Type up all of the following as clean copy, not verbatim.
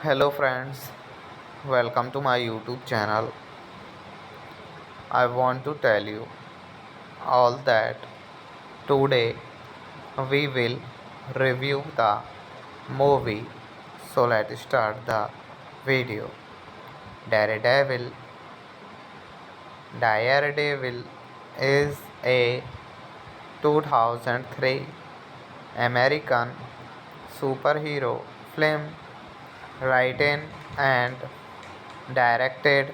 Hello friends, welcome to my YouTube channel. I want to tell you all that today we will review the movie. So let's start the video. Daredevil. Daredevil is a 2003 American superhero film written and directed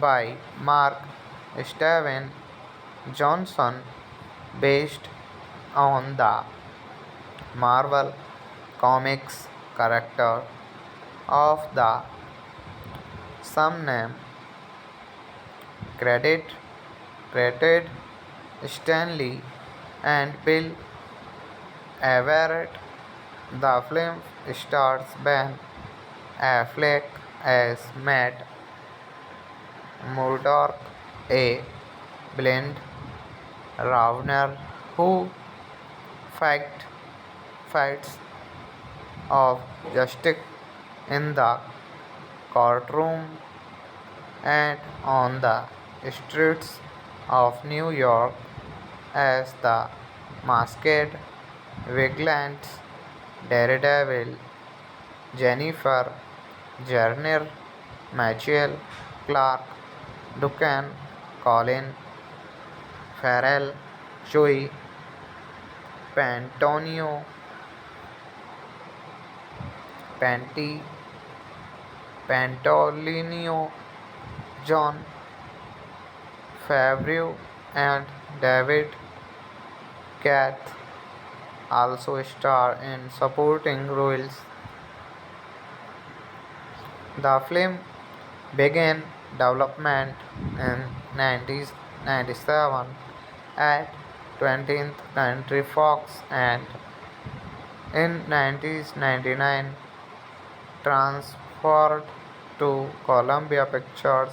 by Mark Steven Johnson, based on the Marvel Comics character of the same name. Credit credited Stanley and Bill Everett. The film stars Ben Affleck as Matt Murdock, a blind Ravner who fight, fights of justice in the courtroom and on the streets of New York as the masked vigilante Daredevil. Jennifer Garner, Michael Clark Duncan, Colin Farrell, Joey Pantonio, Panti, Pantolino, John Favreau, and David Cath also star in supporting roles. The film began development in 1997 at 20th Century Fox and in 1999 transferred to Columbia Pictures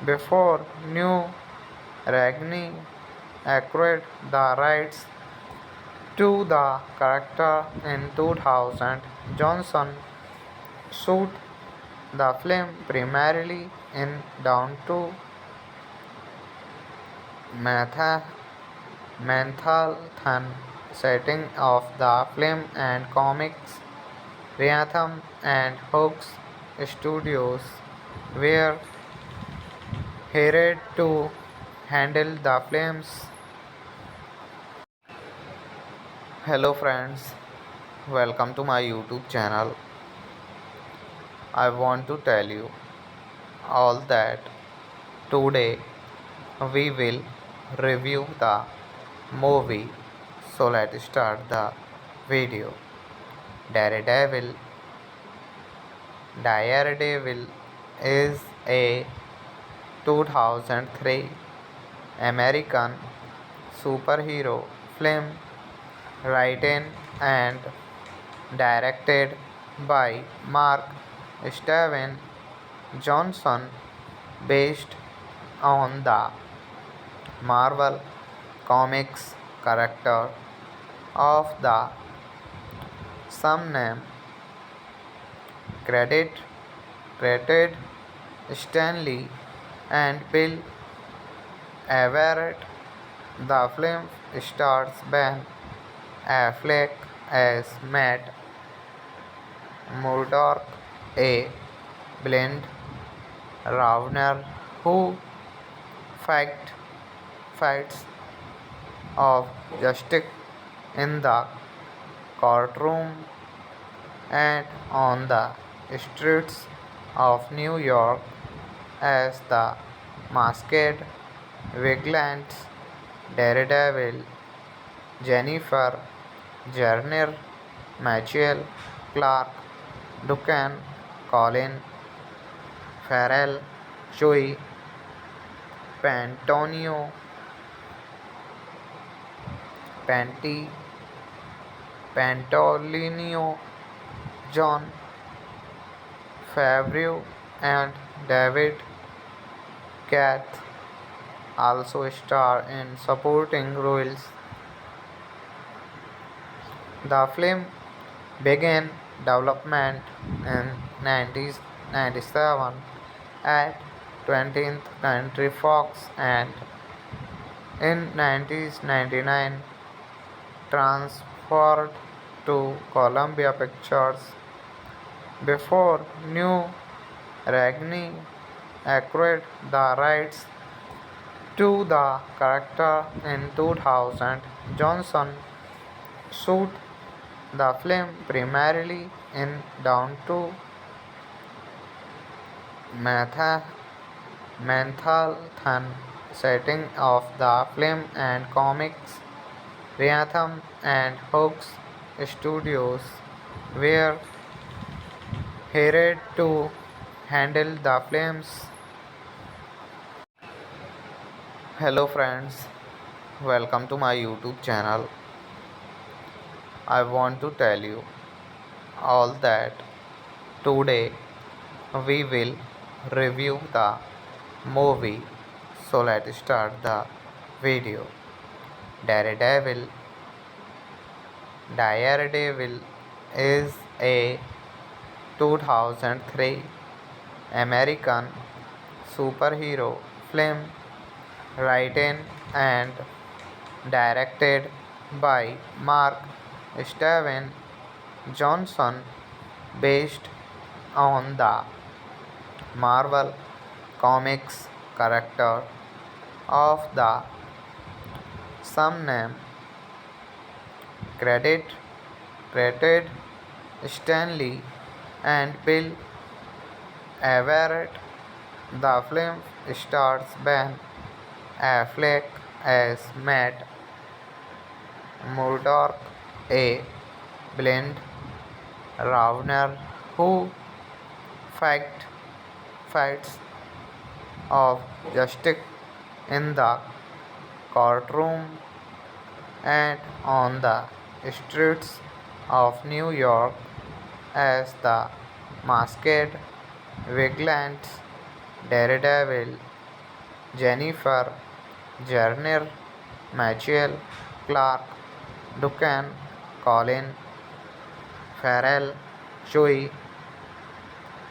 before New Ragni acquired the rights to the character in 2000. Johnson shot the film primarily in downtown Matha- Manhattan, setting of the film and comics Rhythm and Hooks Studios, where hired to handle the flames. Hello friends, welcome to my YouTube channel. I want to tell you all that today we will review the movie. So let's start the video. Daredevil. Daredevil is a 2003 American superhero film written and directed by Mark Steven Johnson based on the Marvel Comics character of the same name. Credit credited Stanley and Bill Everett. The film stars Ben Affleck as Matt Murdock, a blind Ravner who fight, fights of justice in the courtroom and on the streets of New York as the masked vigilante Daredevil. Jennifer Garner, Michael Clark Duncan, Colin Farrell, Joey Pantonio, Panti, Pantolino, John Favreau, and David Kath also star in supporting roles. The film began development in 1997 at 20th Century Fox and in 1999 transferred to Columbia Pictures before New Ragni acquired the rights to the character in 2000. Johnson shot the film primarily in downtown Matha- Manhattan setting of the film and comics. Rhythm and Hooks Studios were hired to handle the films. Hello friends, welcome to my YouTube channel. I want to tell you all that today we will review the movie. So let's start the video. Daredevil. Daredevil is a 2003 American superhero film written and directed by Mark Steven Johnson based on the Marvel Comics character of the same name. Credit credited Stanley and Bill Everett. The film stars Ben Affleck as Matt Murdock, a blind Ravner who fight, fights of justice in the courtroom and on the streets of New York as the masked vigilante Daredevil. Jennifer Garner, Michael Clark Duncan, Colin Farrell, Joey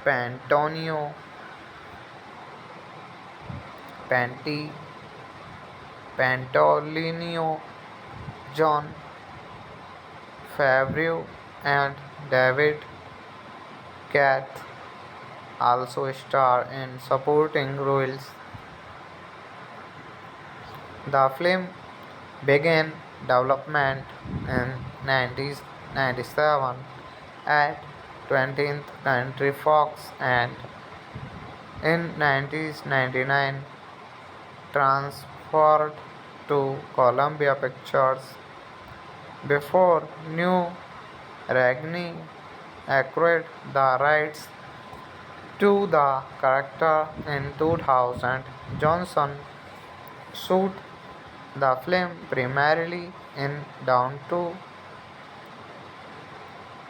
Pantonio, Panti, Pantolino, John Favreau, and David Kath also star in supporting roles. The film began development in 1997 at 20th Century Fox and in 1999 transferred to Columbia Pictures before New Ragni acquired the rights to the character in 2000. Johnson shot the film primarily in downtown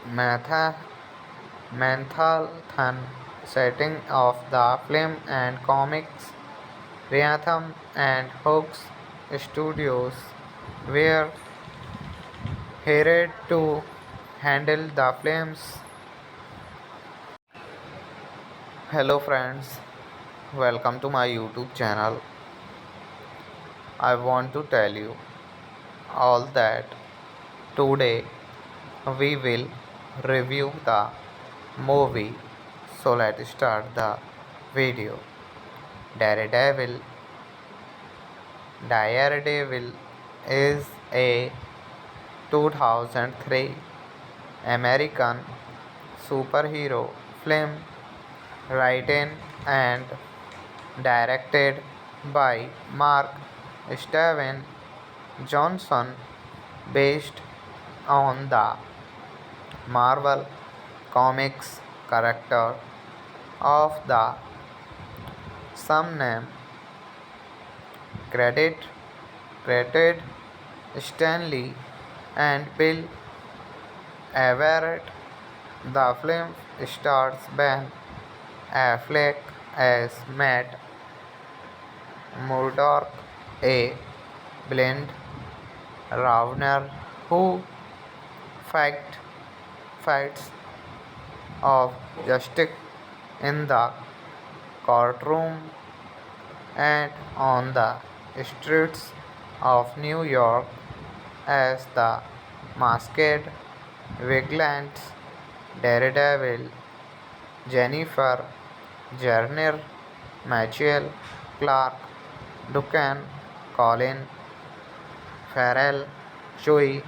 Matha- Manhattan, setting of the film and comics Rhythm and Hawks Studios were hired to handle the films. Hello friends, welcome to my YouTube channel. I want to tell you all that today we will review the movie. So let's start the video. Daredevil. Daredevil is a 2003 American superhero film written and directed by Mark Steven Johnson based on the Marvel Comics character of the same name. Credit credited Stanley and Bill Everett. The film stars Ben Affleck as Matt Murdock, a blind Ravner who fight, fights of justice in the courtroom and on the streets of New York as the masked vigilante Daredevil. Jennifer Garner, Michael Clark Duncan, Colin Farrell, Joey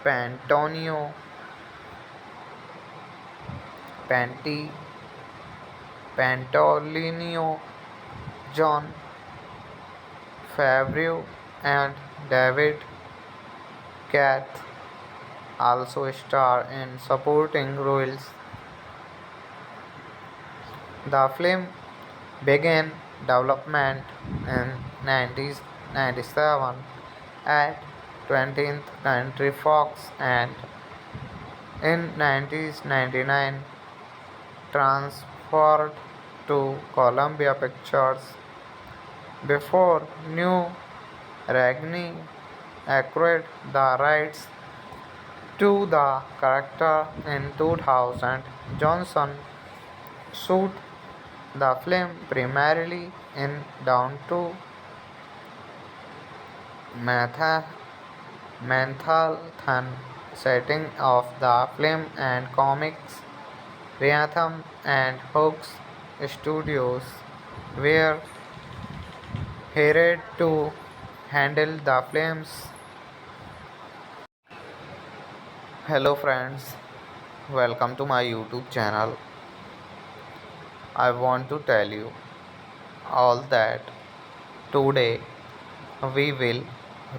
Pantonio, Panti, Pantolino, John Favreau, and David Cath also star in supporting roles. The film began development in 1997 at 20th Century Fox and in 1999 transferred to Columbia Pictures before New Ragni acquired the rights to the character in 2000. Johnson shot the film primarily in downtown Manhattan, setting of the film and comics Rhythm and Hawks Studios were hired to handle the films. Hello friends, welcome to my YouTube channel. I want to tell you all that today we will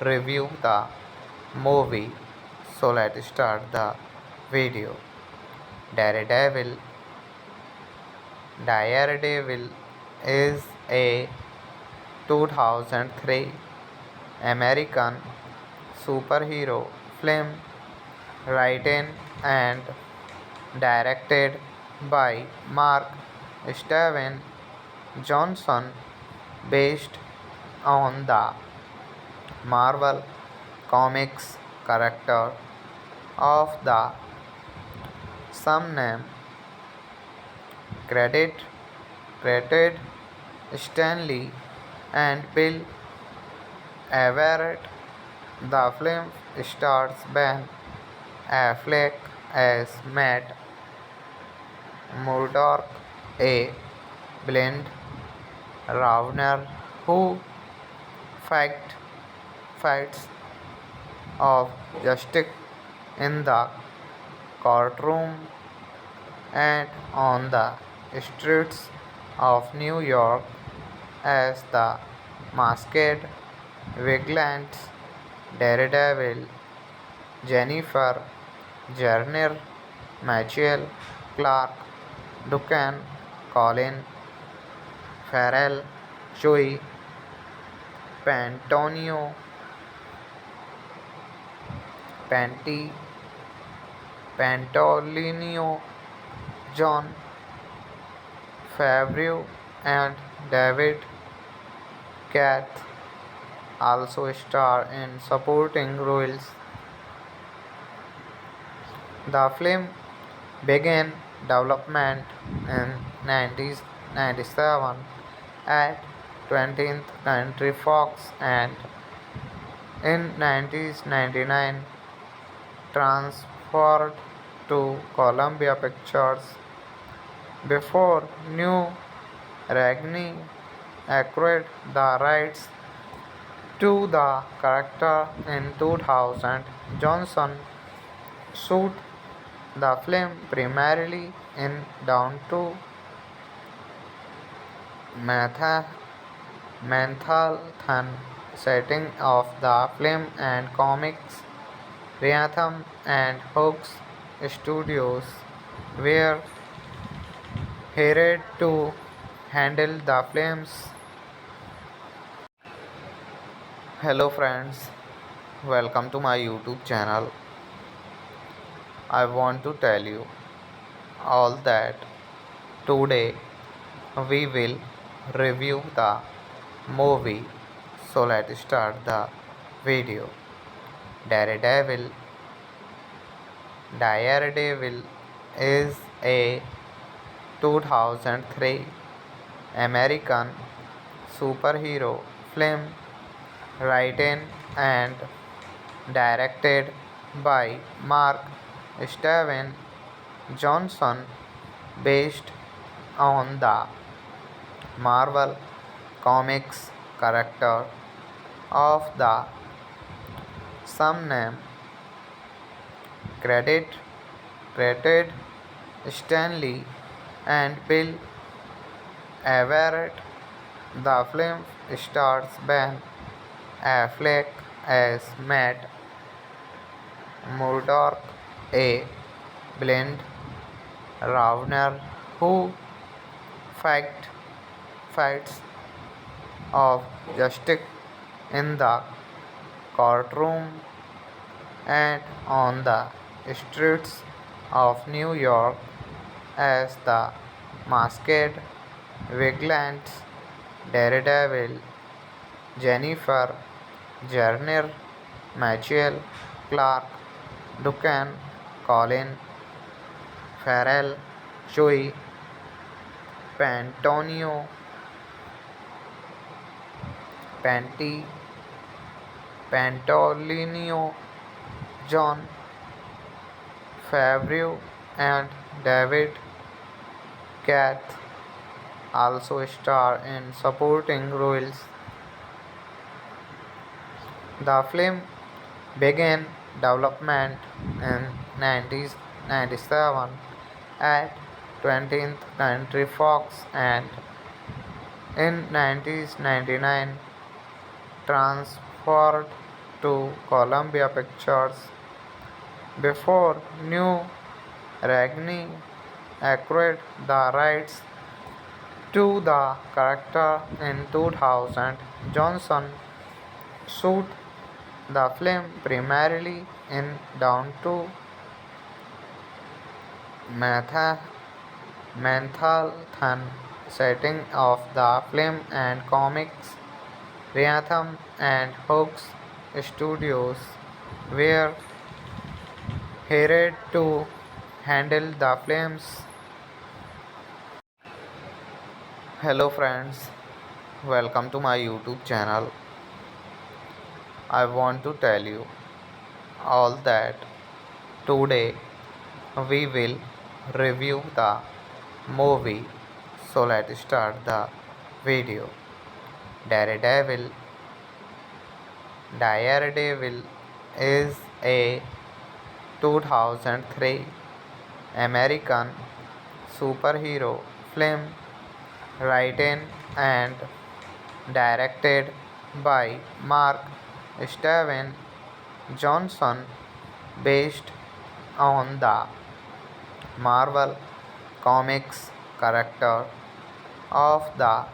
review the movie. So let's start the video. Daredevil. Daredevil is a 2003 American superhero film written and directed by Mark Steven Johnson based on the Marvel Comics character of the same name. Credit credited Stanley and Bill Everett. The film stars Ben Affleck as Matt Murdock, a blind Ravner who fact fights of justice in the courtroom and on the streets of New York as the masked vigilante Daredevil, Jennifer Garner, Michael Clark Duncan, Colin Farrell, Joey Pantonio, Panti, Pantolino, John Favreau, and David Kath also star in supporting roles. The film began development in 1997 at 20th Century Fox and in 1999 transferred to Columbia Pictures before New Ragni acquired the rights to the character in 2000. Johnson shot the film primarily in downtown Manhattan setting of the film and comics Rhythm and Hooks Studios were hired to handle the films. Hello friends, welcome to my YouTube channel. I want to tell you all that today we will review the movie. So let's start the video. Daredevil. Daredevil is a 2003 American superhero film written and directed by Mark Steven Johnson based on the Marvel Comics character of the same name. Credit credited Stanley and Bill Everett. The film stars Ben Affleck as Matt Murdock, a blind runner who fight, fights of justice in the courtroom and on the streets of New York as the masked vigilante Daredevil, Jennifer Garner, Michael Clark Duncan, Colin Farrell, Joey Pantonio, Panti, Pantolino, John Favreau, and David Kath also star in supporting roles. The film began development in 1997 at 20th Century Fox and in 1999 transferred to Columbia Pictures before New Ragni acquired the rights to the character in 2000. Johnson shot the film primarily in downtown Manhattan setting of the film and comics Rhythm and Hooks Studios were hired to handle the films. Hello friends, welcome to my YouTube channel. I want to tell you all that today we will review the movie. So let's start the video. Daredevil. Daredevil is a 2003 American superhero film written and directed by Mark Steven Johnson based on the Marvel Comics character of the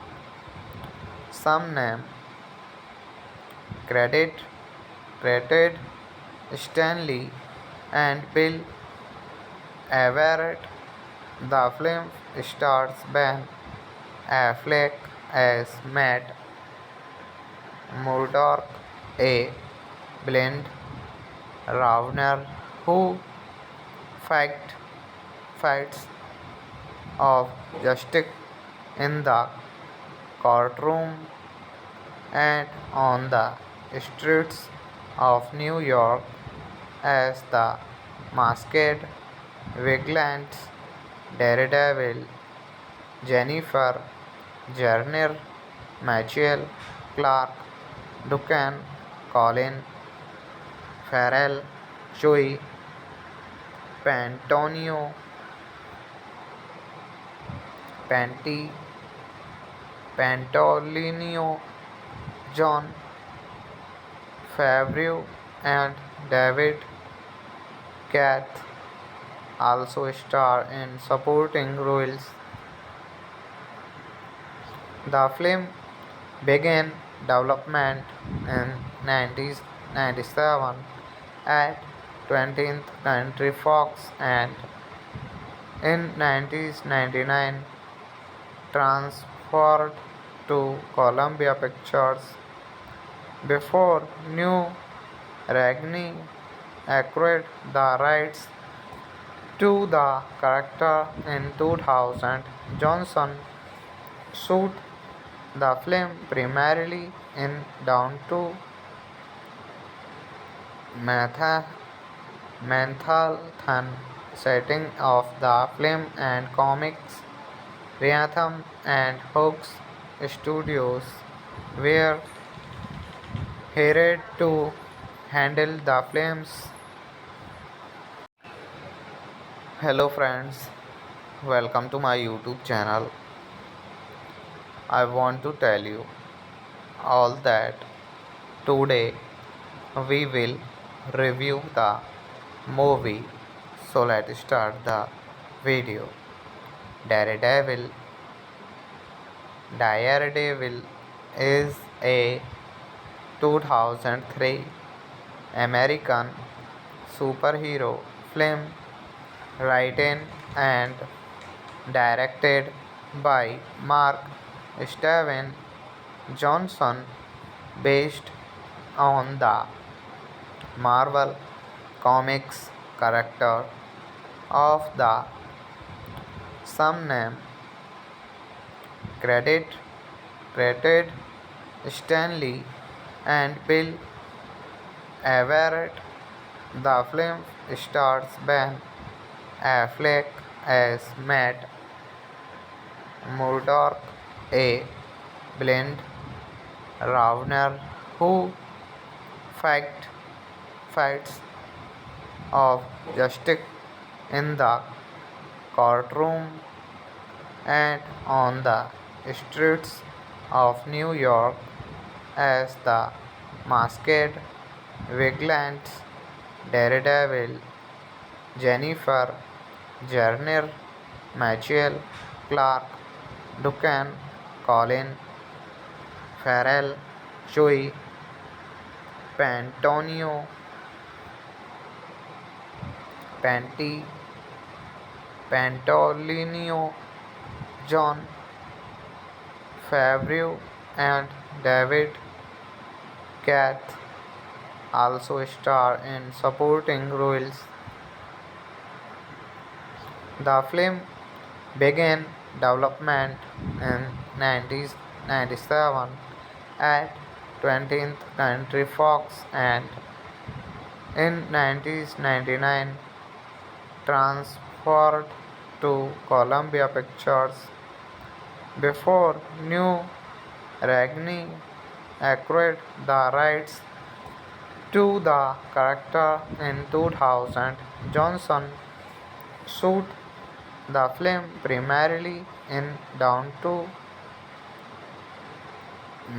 same name. Credit credited Stanley and Bill Everett. The film stars Ben Affleck as Matt Murdock, a blind Ravner who fight, fights of justice in the courtroom and on the streets of New York as the masked vigilante Daredevil. Jennifer Garner, Michael Clark Duncan, Colin Farrell, Joey Pantonio, Panti, Pantolino, John Favreau, and David Kath also star in supporting roles. The film began development in 1997 at 20th Century Fox and in 1999 transferred to Columbia Pictures before New Ragni acquired the rights to the character in 2000. Johnson shot the film primarily in downtown Matha- Manhattan setting of the film and comics Rhythm and Hawks Studios were hired to handle the films. Hello friends, welcome to my YouTube channel. I want to tell you all that today we will review the movie. So let's start the video. Daredevil. Daredevil is a 2003 American superhero film written and directed by Mark Steven Johnson based on the Marvel Comics character of the same name. Credit credited Stanley and Bill Everett. The film stars Ben Affleck as Matt Murdock, a blind Ravner who fight, fights of justice in the courtroom and on the streets of New York as the masked vigilante Daredevil. Jennifer Garner, Michael Clark Duncan, Colin Farrell, Joey Pantonio, Panti, Pantolino, John Favreau, and David Kath also star in supporting roles. The film began development in 1997 at 20th Century Fox and in 1999 transferred to Columbia Pictures before New Ragni acquired the rights To the character in 2000, Johnson shot the film primarily in down to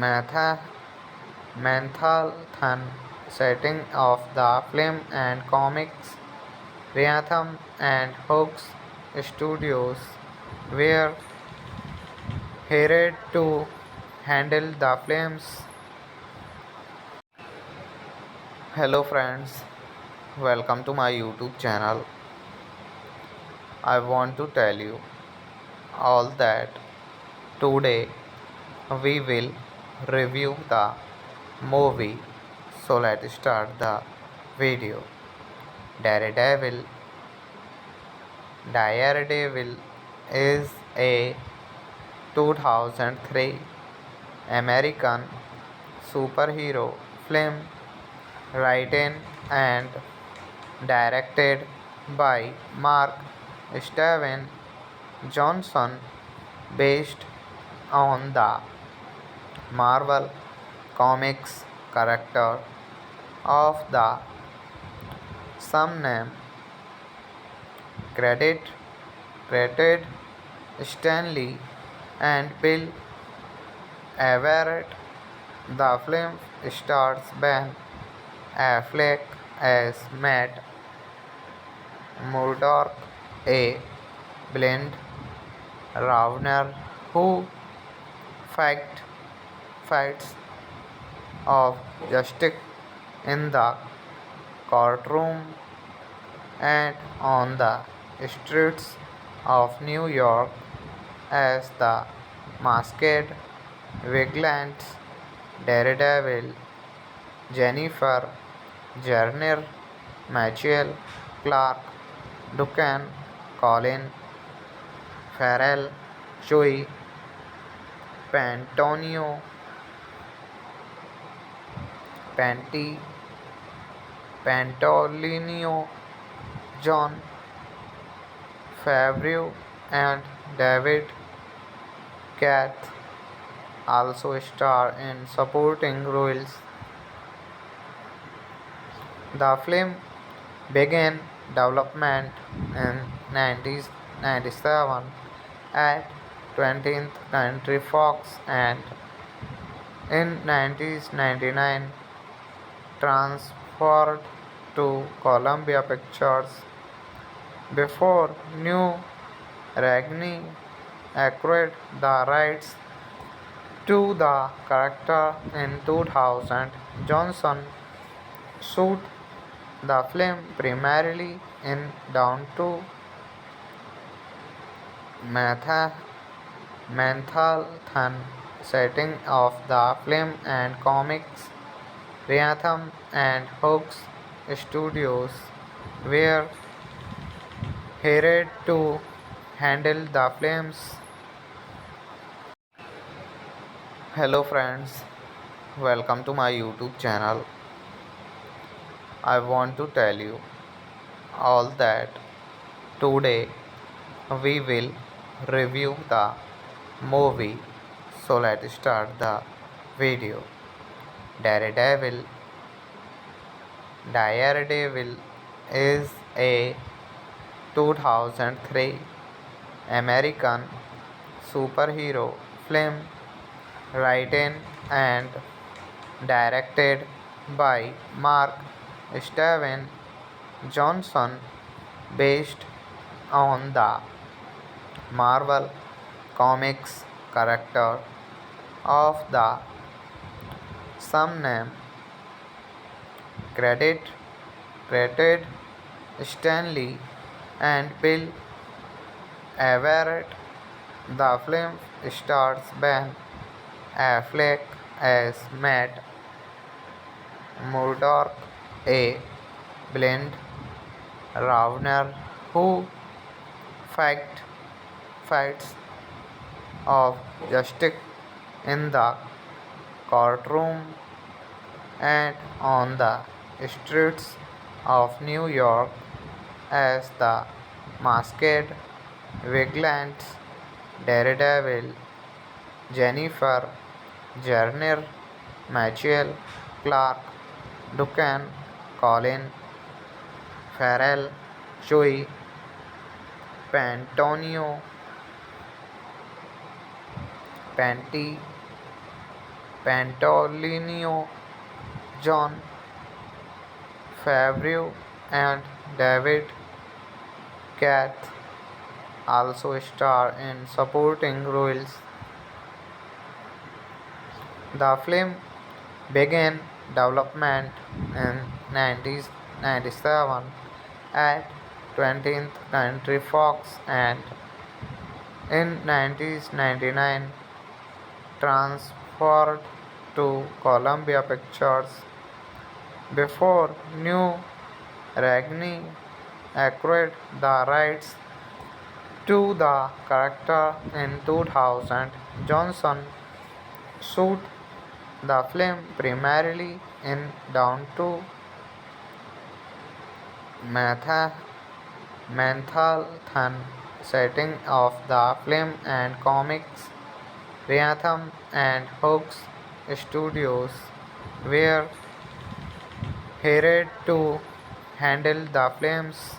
Matha- Manhattan setting of the film and comics Rhythm and Hawks Studios were hired to handle the films. Hello friends, welcome to my YouTube channel. I want to tell you all that today we will review the movie. So let's start the video. Daredevil. Daredevil is a 2003 American superhero film written and directed by Mark Steven Johnson based on the Marvel Comics character of the same name. Credit credited Stanley and Bill Everett. The film stars Ben Affleck as Matt Murdock, a blind Ravner who fight, fights of justice in the courtroom and on the streets of New York as the masked vigilante Daredevil. Jennifer Garner, Michael Clark Duncan, Colin Farrell, Joey Pantonio, Panti, Pantolino, John Favreau, and David Cath also star in supporting roles. The film began development in 1997 at 20th Century Fox and in 1999 transferred to Columbia Pictures before New Ragni acquired the rights to the character in 2000. Johnson shot the film primarily in down to Matha- Manhattan setting of the film and comics Rhythm and Hawks Studios were hired to handle the films. Hello friends, welcome to my YouTube channel. I want to tell you all that today we will review the movie. So let's start the video. Daredevil. Daredevil is a 2003 American superhero film written and directed by Mark Steven Johnson based on the Marvel Comics character of the same name. Credit credited Stanley and Bill Everett. The film stars Ben Affleck as Matt Murdock, a blind Ravner who fight, fights of justice in the courtroom and on the streets of New York as the masked vigilante Daredevil. Jennifer Garner, Michael Clark Duncan, Colin Farrell, Joey Pantonio, Panti, Pantolino, John Favreau, and David Kath also star in supporting roles. The film began development in 1997 at 20th Century Fox and in 1999 transferred to Columbia Pictures before New Ragni acquired the rights to the character in 2000. Johnson shot the film primarily in downtown Manhattan setting of the film and comics Rhythm and Hooks Studios were hired to handle the films.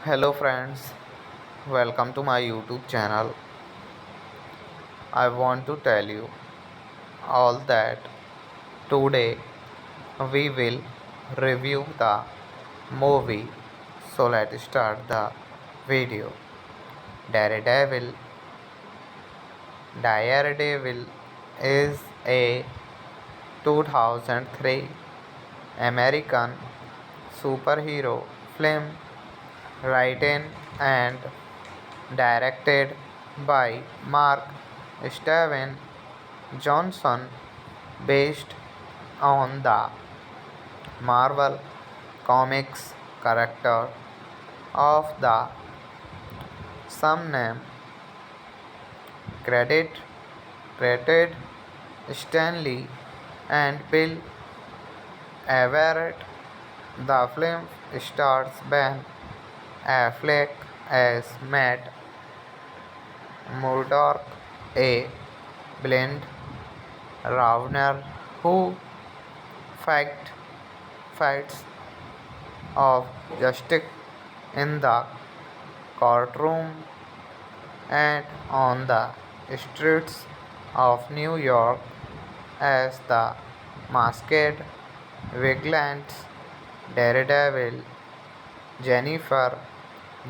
Hello friends, welcome to my YouTube channel. I want to tell you all that today we will review the movie. So let's start the video. Daredevil. Daredevil is a 2003 American superhero film written and directed by Mark Steven Johnson based on the Marvel Comics character of the same name. Credit credited Stanley and Bill Everett. The film stars Ben Affleck as Matt Murdock, a blind Ravner who fight, fights of justice in the courtroom and on the streets of New York as the masked vigilante Daredevil. Jennifer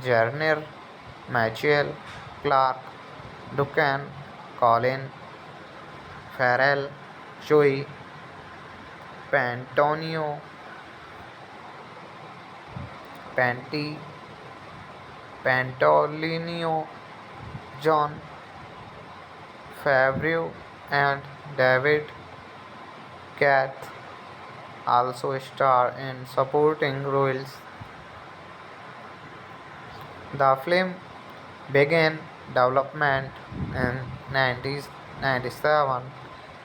Garner, Michael Clark Duncan, Colin Farrell, Joey Pantonio, Panti, Pantolino, John Favreau, and David Kath also star in supporting roles. The film began development in 1997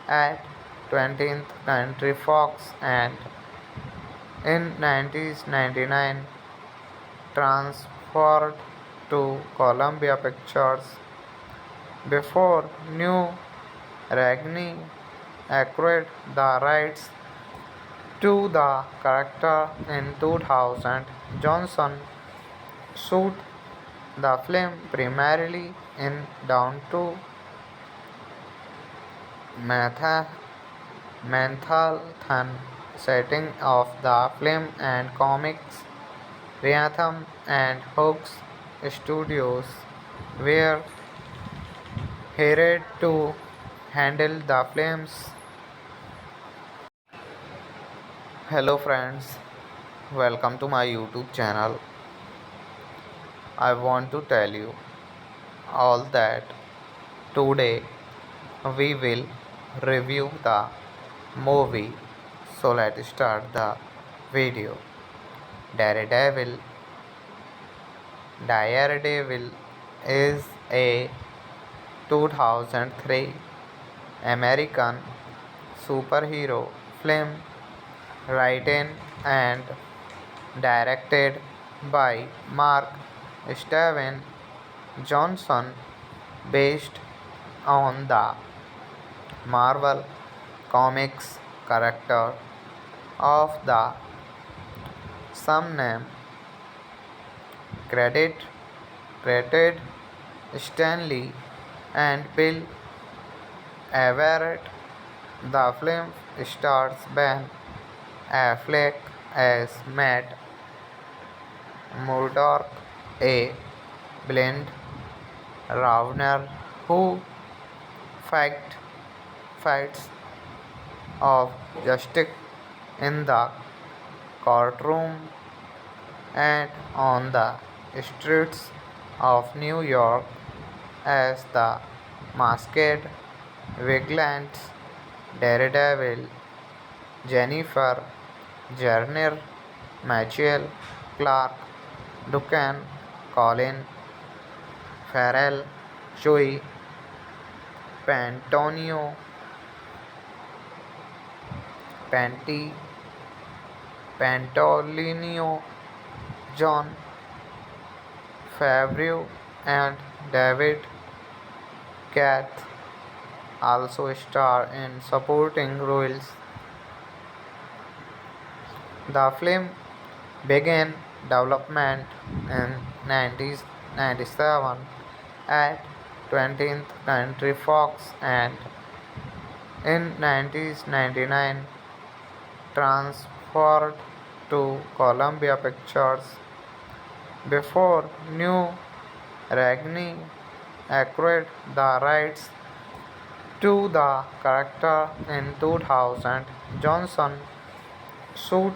at 20th Century Fox and in 1999 transferred to Columbia Pictures before New Ragni acquired the rights to the character in 2000. Johnson shot the film primarily in downtown Manhattan setting of the film and comics Rhythm and Hooks Studios were hired to handle the films. Hello friends, welcome to my YouTube channel. I want to tell you all that today we will review the movie. So let's start the video. Daredevil. Daredevil is a 2003 American superhero film written and directed by Mark Steven Johnson based on the Marvel Comics character of the same name. Credit credited Stanley and Bill Everett. The film stars Ben Affleck as Matt Murdock, a blind Ravner who fight, fights of justice in the courtroom and on the streets of New York as the masked vigilante Daredevil. Jennifer Garner, Michael Clark Duncan, Colin Farrell, Joey Pantonio, Panti, Pantolino, John Favreau, and David Kath also star in supporting roles. The film began development in 1997 at 20th Century Fox and in 1999 transferred to Columbia Pictures before New Ragni acquired the rights to the character in 2000. Johnson shot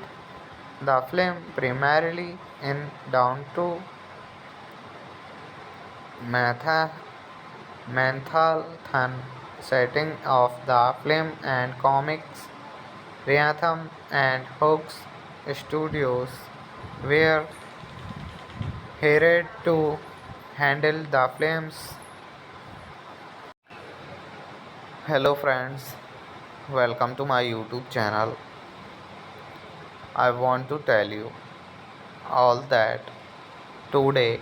the film primarily in downtown Matha- Manhattan, setting of the film and comics Rhythm and Hooks Studios were hired to handle the films. Hello friends, welcome to my YouTube channel. I want to tell you all that today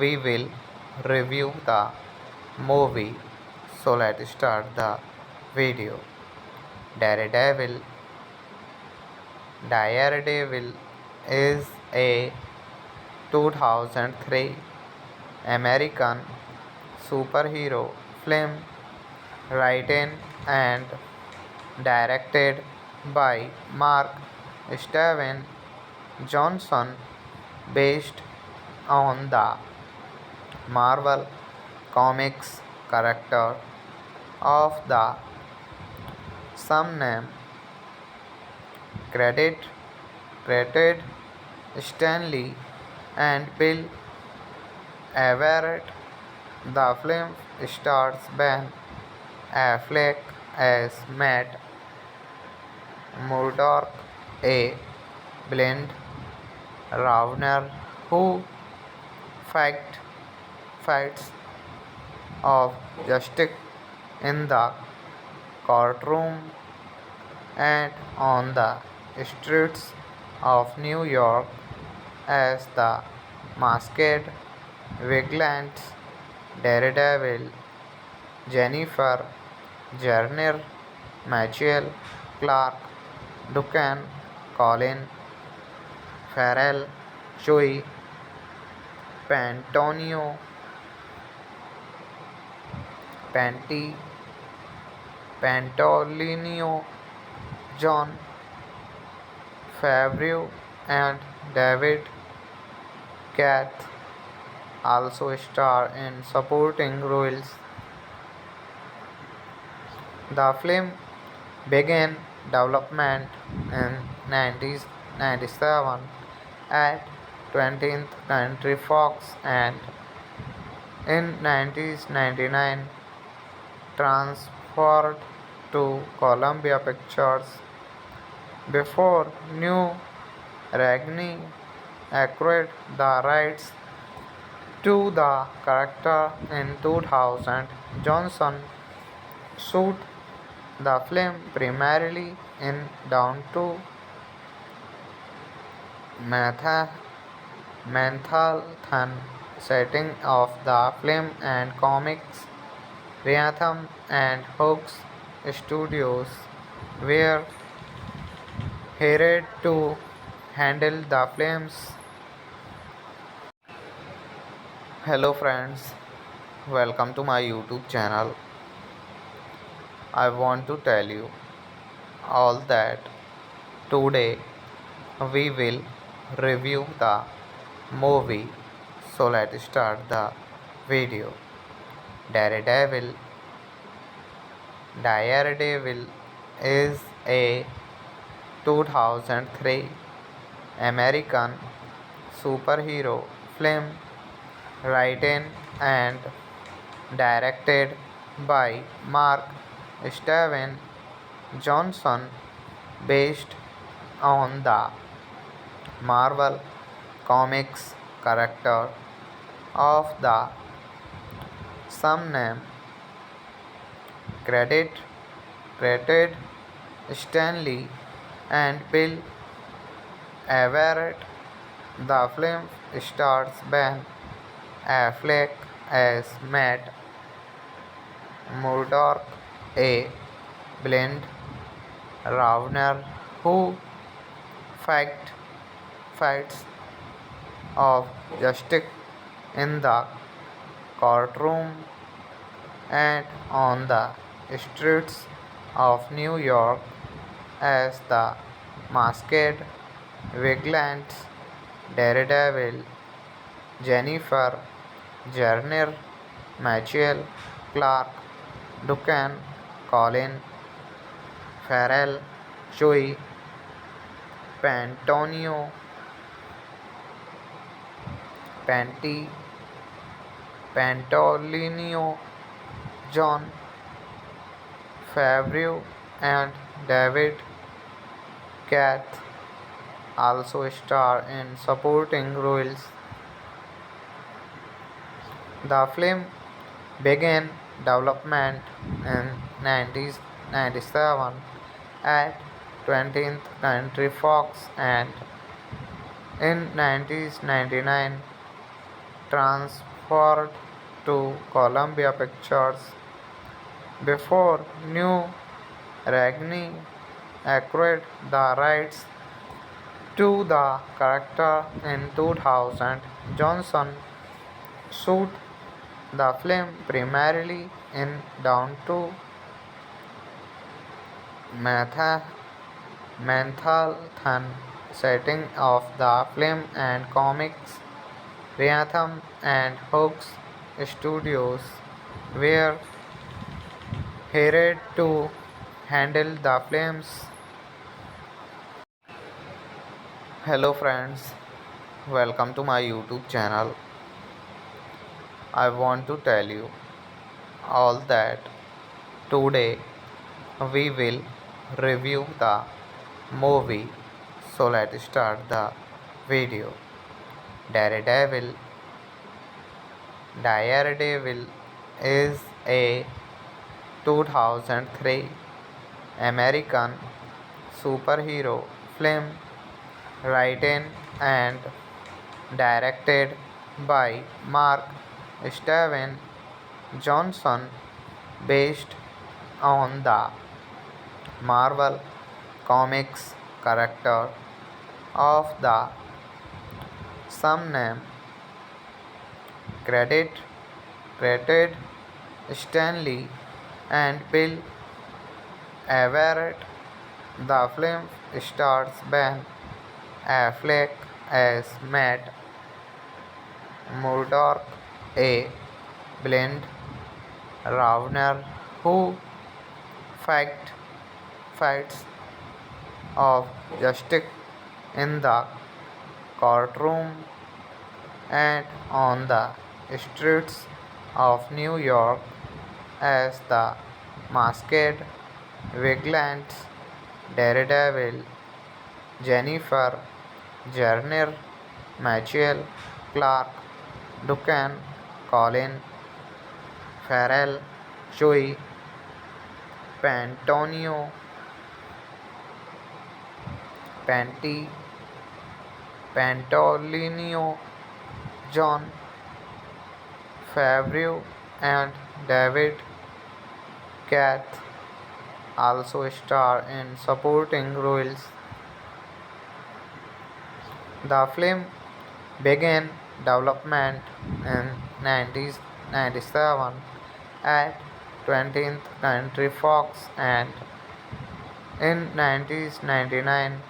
we will review the movie. So let's start the video. Daredevil. Daredevil is a 2003 American superhero film written and directed by Mark Steven Johnson based on the Marvel Comics character of the same name. Credit credited Stanley and Bill Everett. The film stars Ben Affleck as Matt Murdock, a blind Ravner who fight, fights of justice in the courtroom and on the streets of New York as the masked vigilante Daredevil. Jennifer Garner, Michael Clark Duncan, Colin Farrell, Joey Pantonio, Panti, Pantolino, John Favreau, and David Kath also star in supporting roles. The film began development in 1997 at 20th Century Fox and in 1999 transferred to Columbia Pictures before New Ragni acquired the rights to the character in 2000. Johnson shot the film primarily in downtown Matha- Manhattan, setting of the film and comics Rhythm and Hooks Studios were hired to handle the flames. Hello friends, welcome to my YouTube channel. I want to tell you all that today we will review the movie. So let's start the video. Daredevil. Daredevil is a 2003 American superhero film written and directed by Mark Steven Johnson based on the Marvel Comics character of the same name. Credit credited Stanley and Bill Everett. The film stars Ben Affleck as Matt Murdock, a blind Ravner who fight, fights of justice in the courtroom and on the streets of New York as the masked vigilant Daredevil. Jennifer Garner, Michael Clark Duncan, Colin Farrell, Joey Pantonio, Panti, Pantolino, John Favreau, and David Kath also star in supporting roles. The film began development in 1997 at 20th Century Fox and in 1999 transferred to Columbia Pictures before New Ragni acquired the rights to the character in 2000. Johnson shot the film primarily in downtown Manhattan setting of the film and comics. Rhythm and Hooks Studios were hired to handle the films. Hello friends, welcome to my YouTube channel. I want to tell you all that today we will review the movie. So let's start the video. Daredevil. Daredevil is a 2003 American superhero film written and directed by Mark Steven Johnson based on the Marvel Comics character of the same name. Credit credited Stanley and Bill Everett. The film stars Ben Affleck as Matt Murdock, a blind Ravner who fight, fights of justice in the courtroom and on the streets of New York as the masked vigilant Daredevil. Jennifer Garner, Michael Clark Duncan, Colin Farrell, Joey Pantonio, Panti, Pantolino, John Favreau, and David Kath also starred in supporting roles. The film began development in 1997 at 20th Century Fox and in 1999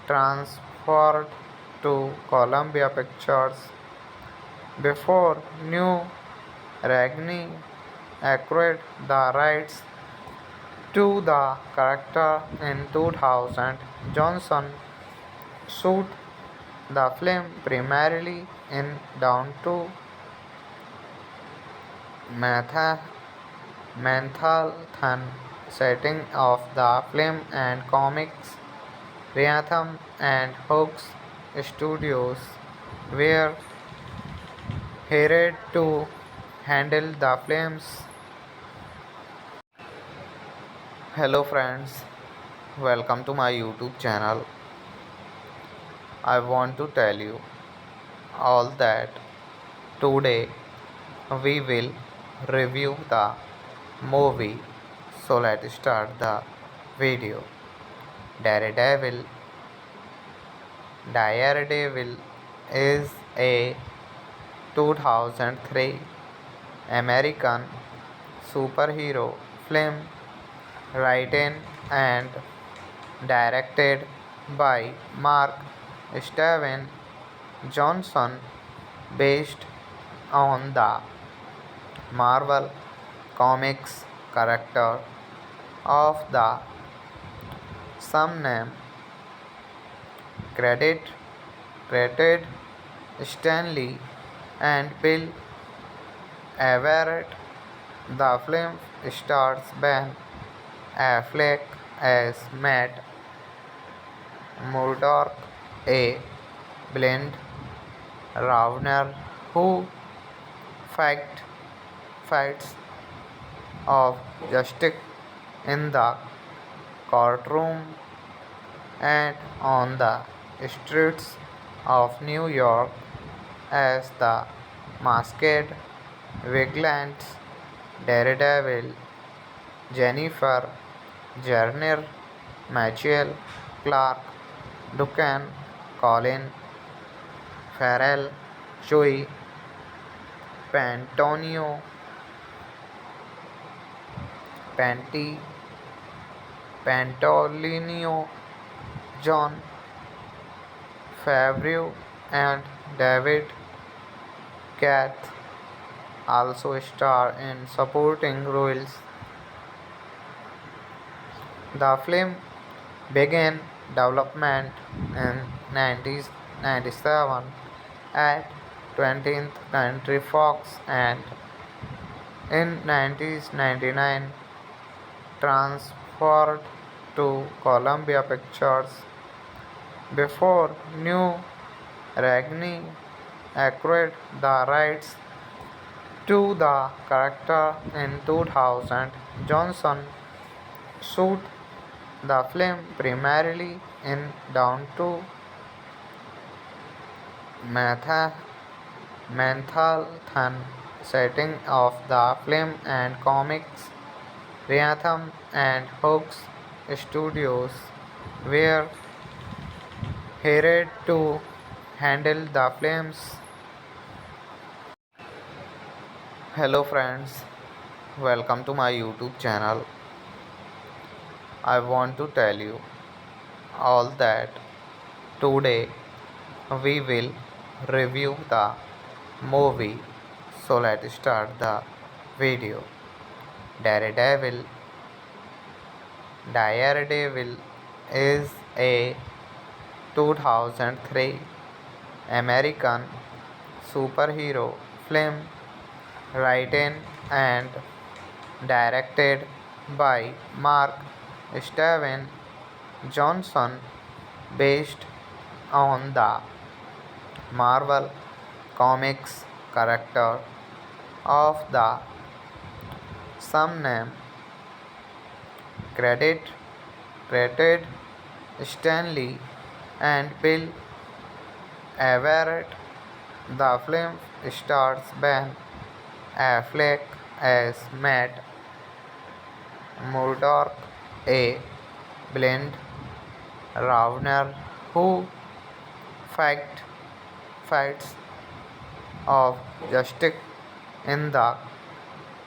transferred to Columbia Pictures before New Ragni acquired the rights to the character in 2000. Johnson shot the film primarily in downtown Manhattan, setting of the film and comics. Rhythm and Hooks Studios were hired to handle the films. Hello friends, welcome to my YouTube channel. I want to tell you all that today we will review the movie. So let's start the video. Daredevil. Daredevil is a 2003 American superhero film written and directed by Mark Steven Johnson based on the Marvel Comics character of the same name. Credit credited Stanley and Bill Everett. The film stars Ben Affleck as Matt Murdock, a blind Ravner who fight, fights of justice in the courtroom and on the streets of New York as the masked vigilante Daredevil. Jennifer Garner, Michael Clark Duncan, Colin Farrell, Joey Pantonio, Panti, Pantolino, John Favreau, and David Kath also star in supporting roles. The film began development in 1997 at 20th Century Fox and in 1999 transferred to Columbia Pictures before New Ragni acquired the rights to the character in 2000. Johnson shot the film primarily in downtown Manhattan, setting of the film and comics. Rhythm and Hooks Studios were hired to handle the films. Hello friends, welcome to my YouTube channel. I want to tell you all that today we will review the movie. So let's start the video. Daredevil. Daredevil is a 2003 American superhero film written and directed by Mark Steven Johnson based on the Marvel Comics character of the same name. Credit credited Stanley and Bill Everett. The film stars Ben Affleck as Matt Murdoch, a blind Ravner who fight, fights of justice in the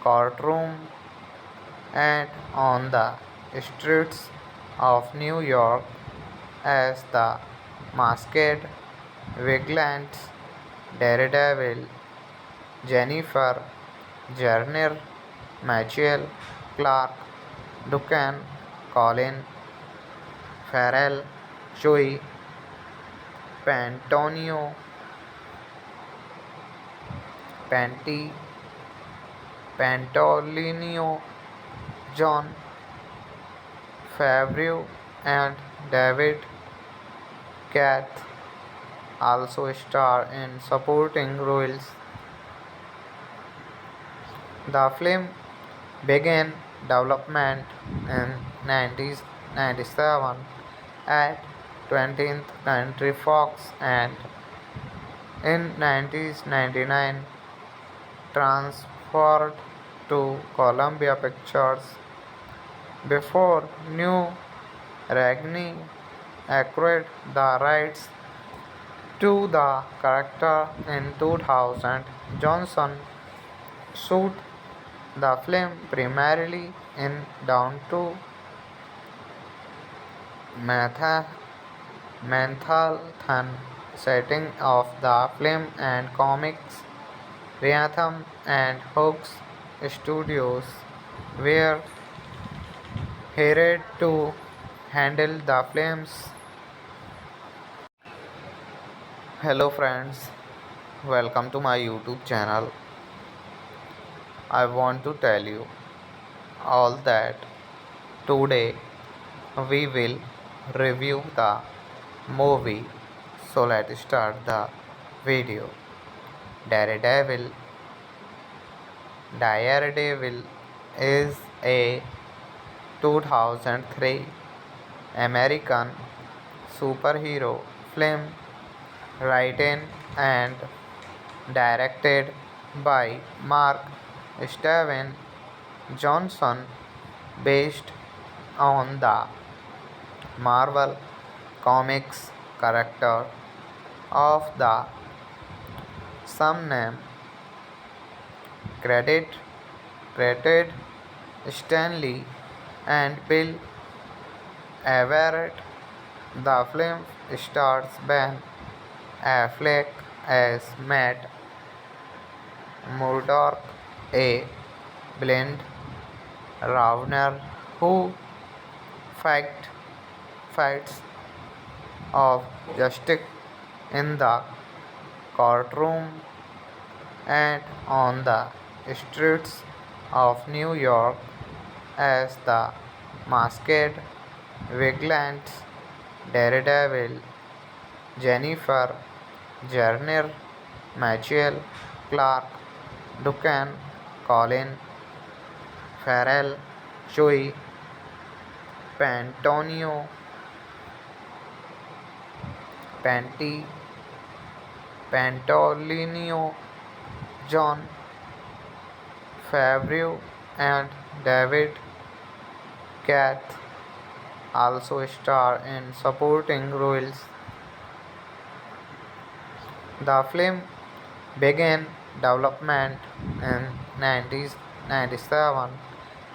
courtroom and on the streets of New York as the masked vigilante Daredevil, Jennifer Garner, Michael Clark Duncan, Colin Farrell, Joey Pantonio, Panti, Pantolino, John Favreau, and David Kath also star in supporting roles. The film began development in 1997 at 20th Century Fox and in 1999 transferred to Columbia Pictures before New Ragni acquired the rights to the character in 2000. Johnson shot the film primarily in downtown Matha- Manhattan setting of the film and comics Rhythm and Hooks Studios were hired to handle the films. Hello friends, welcome to my YouTube channel. I want to tell you all that today we will review the movie. So let's start the video. Daredevil. Daredevil is a 2003 American superhero film written and directed by Mark Steven Johnson based on the Marvel Comics character of the same name. Credit credited Stanley and Bill Everett. The film stars Ben Affleck as Matt Murdock, a blind Ravner who fight, fights of justice in the courtroom and on the streets of New York as the masked vigilante Daredevil, Jennifer Garner, Michael Clark Duncan, Colin Farrell, Joey Pantonio, Panti, Pantolino, John Favreau, and David Kath also star in supporting roles. The film began development in 1997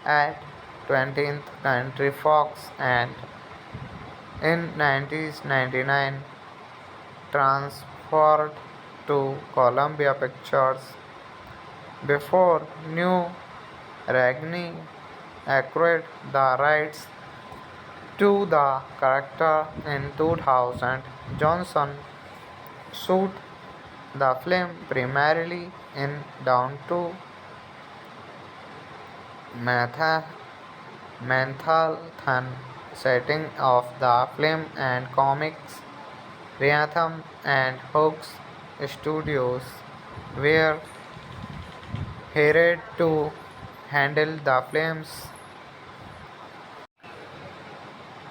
at 20th Century Fox and in 1999 transferred to Columbia Pictures before New Ragni acquired the rights to the character in 2000. Johnson shot the film primarily in downtown Matha- Manhattan setting of the film and comics Rhythm and Hooks Studios were hired to handle the films.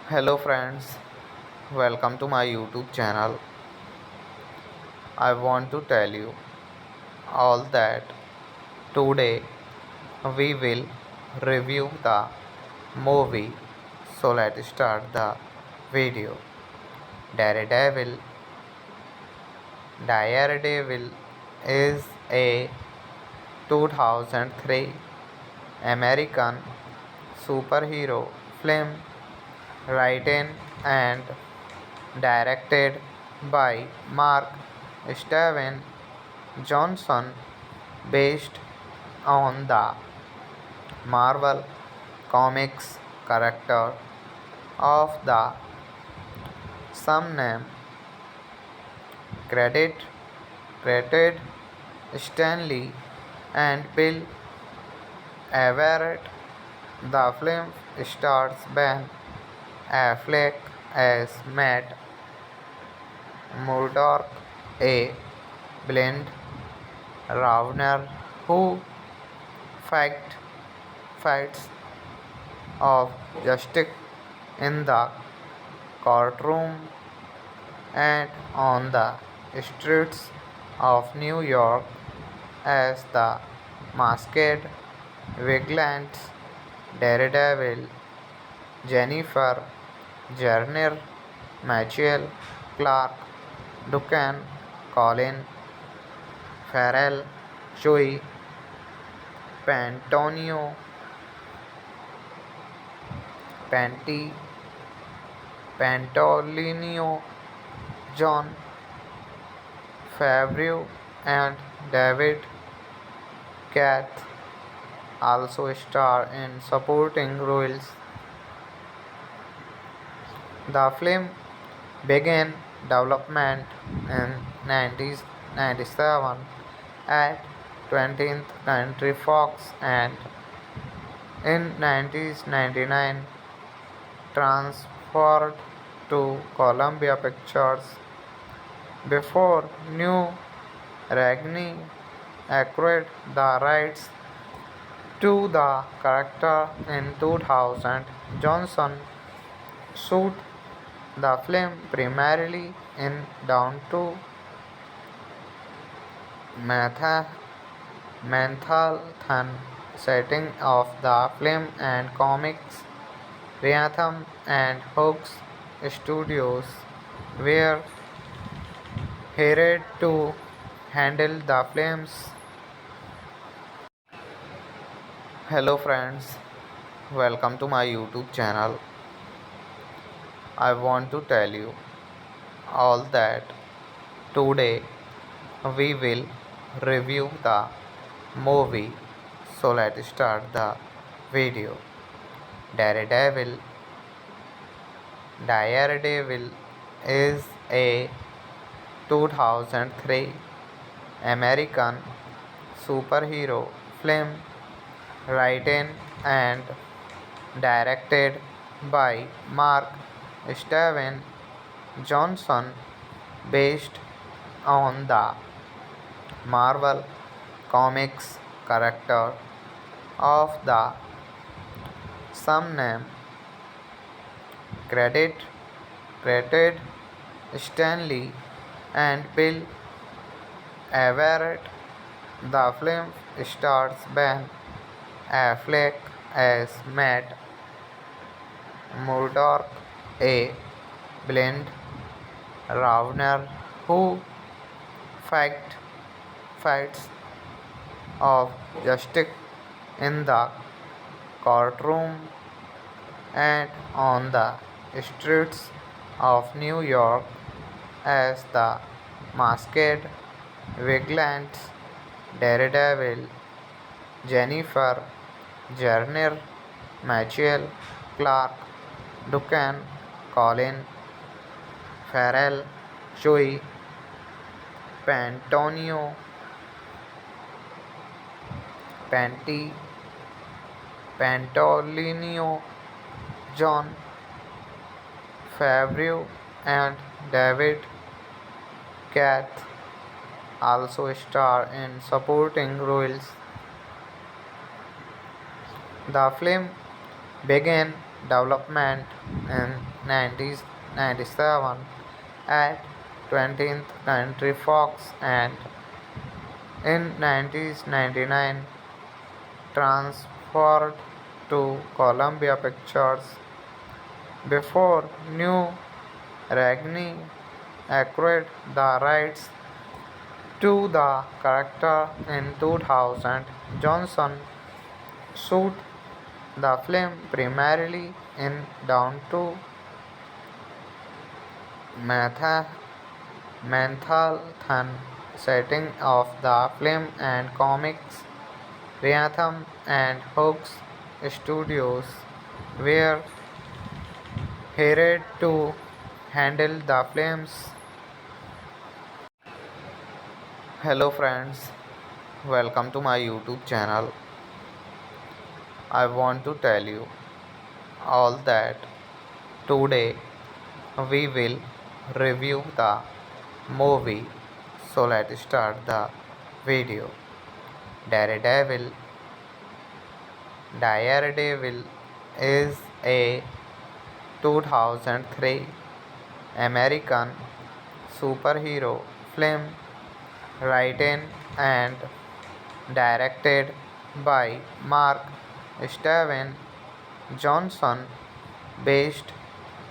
Hello friends, welcome to my YouTube channel. I want to tell you all that today we will review the movie. So let's start the video. Daredevil. Daredevil is a 2003 American superhero film written and directed by Mark Steven Johnson based on the Marvel Comics character of the same name. Credit credited Stanley and Bill Everett. The film stars Ben Affleck as Matt Murdock, a blind Ravner who fight, fights of justice in the courtroom and on the streets of New York as the masked vigilante Daredevil. Jennifer Garner, Michael Clark Duncan, Colin Farrell, Joey Pantonio, Panti, Pantolino, John Favreau, and David Kath also star in supporting roles. The film began development in 1997 at 20th Century Fox and in 1999 transferred to Columbia Pictures before New Ragni acquired the rights to the character in 2000. Johnson shot the film primarily in downtown Manhattan setting of the film and comics Rhythm and Hooks Studios were hired to handle the films. Hello friends, welcome to my YouTube channel. I want to tell you all that today we will review the movie. So let's start the video. Daredevil. Daredevil is a 2003 American superhero film written and directed by Mark Steven Johnson based on the Marvel Comics character of the same name. Credit credited Stanley and Bill Everett. The film stars Ben Affleck as Matt Murdock, a blind Ravner who fight, fights of justice in the courtroom and on the streets of New York as the masked vigilante Daredevil. Jennifer Garner, Michael Clark Duncan, Colin Farrell, Joey Pantonio, Panti, Pantolino, John Favreau, and David Kath also star in supporting roles. The film began development in 1997 at 20th Century Fox and in 1999 transferred to Columbia Pictures before New Ragni acquired the rights to the character in 2000. Johnson shot the film primarily in downtown Manhattan setting of the film and comics Rhythm and Hooks Studios were hired to handle the films. Hello friends, welcome to my YouTube channel. I want to tell you all that today we will review the movie. So let's start the video. Daredevil. Daredevil is a 2003 American superhero film written and directed by Mark Steven Johnson based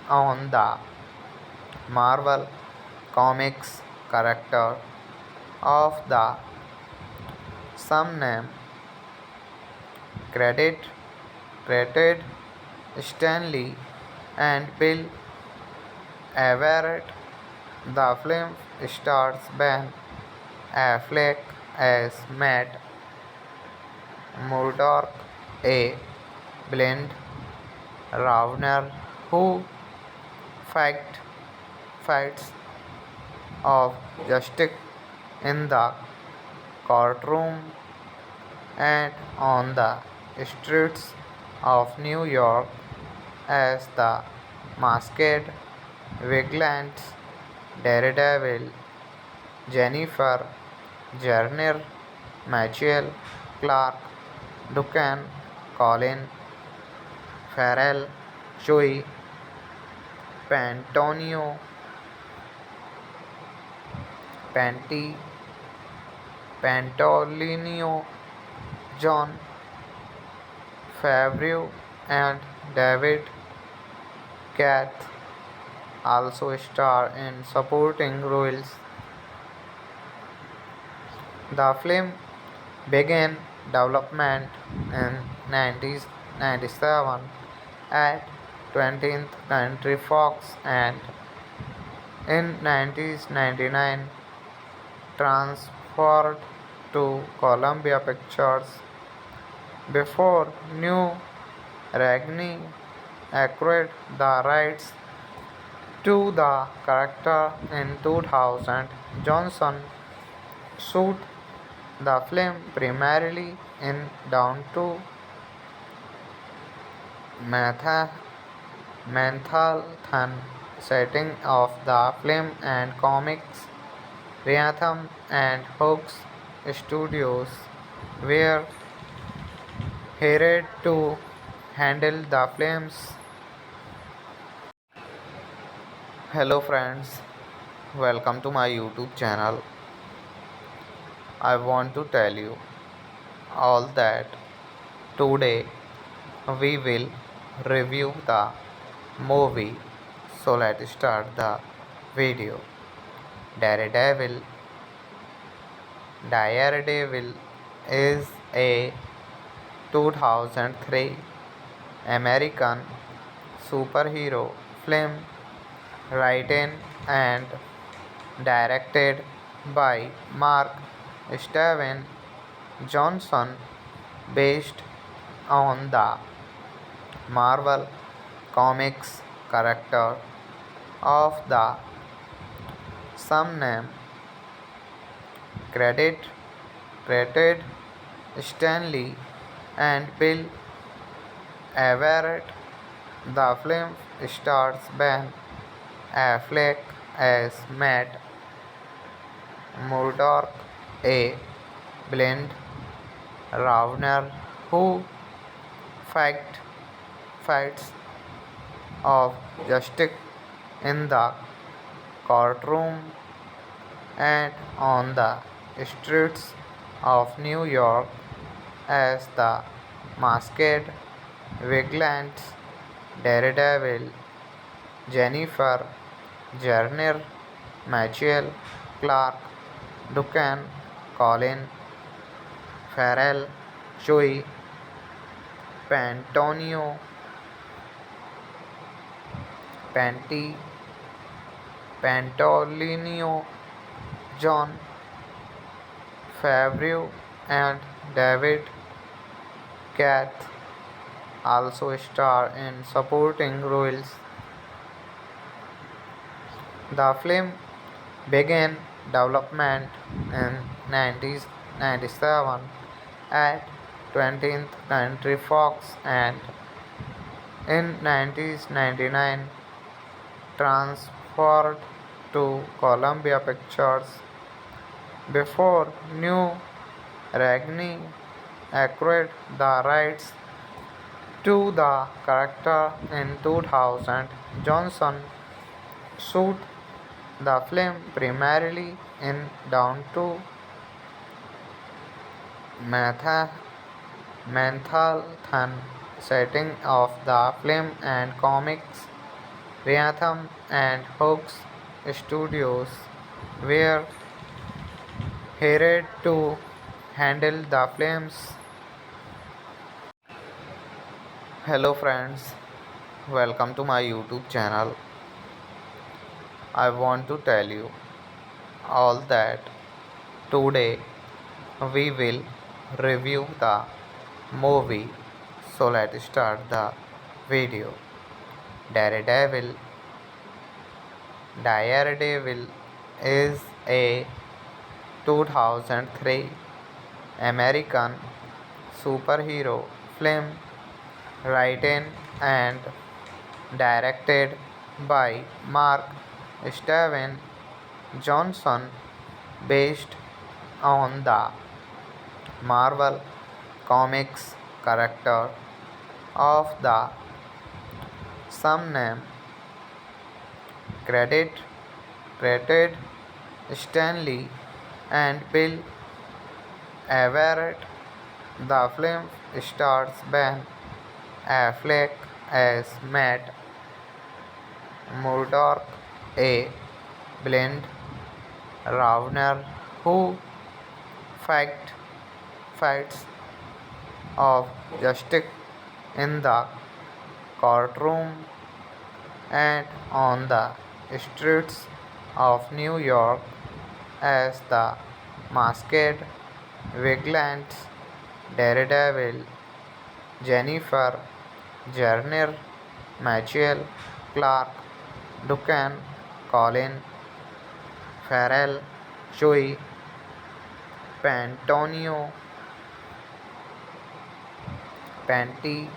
on the Marvel Comics character of the same name. Credit credited Stan Lee and Bill Everett. The film stars Ben Affleck as Matt Murdock, a blind Ravner who fight, fights of justice in the courtroom and on the streets of New York as the masked vigilante Daredevil. Jennifer Garner, Michael Clark Duncan, Colin Farrell, Joey Pantonio, Panti, Pantolino, John Favreau, and David Cath also star in supporting roles. The film began development in 1997 at 20th Century Fox and in 1999 transferred to Columbia Pictures before New Ragni acquired the rights to the character in 2000. Johnson shot the film primarily in downtown Manhattan setting of the film and comics Rhythm and Hooks Studios were hired to handle the films. Hello friends, welcome to my YouTube channel. I want to tell you all that today we will review the movie. So let's start the video. Daredevil. Daredevil is a 2003 American superhero film written and directed by Mark Steven Johnson based on the Marvel Comics character of the same name. Credit credited Stan Lee and Bill Everett. The film stars Ben Affleck as Matt Murdock, a blind Ravner who fight, fights of justice in the courtroom and on the streets of New York as the masked Vigilance, Daredevil, Jennifer, Garner, Michael, Clark, Duncan, Colin, Farrell, Joey, Pantonio, Panty, Pantolino, John Favreau, and David Cath also star in supporting roles. The film began development in 1997 at 20th Century Fox and in 1999 transferred to Columbia Pictures before New Ragni acquired the rights to the character in 2000. Johnson shot the film primarily in downtown Matha- Manhattan setting of the film and comics Rhythm and Hooks Studios were hired to handle the films. Hello friends, welcome to my YouTube channel. I want to tell you all that today we will review the movie. So let's start the video. Daredevil. Daredevil is a 2003 American superhero film written and directed by Mark Steven Johnson based on the Marvel Comics character of the same name. Credit credited Stanley and Bill Everett. The film stars Ben Affleck as Matt Murdock, a blind Ravner who fight, fights of justice in the courtroom and on the streets of New York as the masked vigilante Daredevil. Jennifer Garner, Michael Clark, Duncan, Colin Farrell, Joey Pantonio, Panty,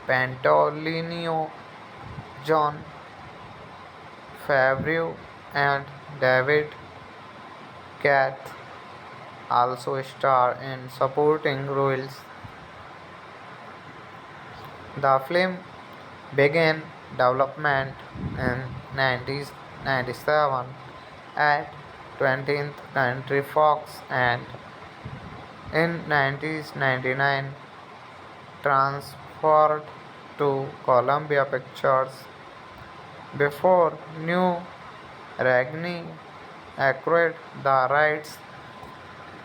Pantolino, John Favreau, and David Cath also star in supporting roles. The film began development in 1997 at 20th Century Fox and in 1999 transferred to Columbia Pictures before New Ragni acquired the rights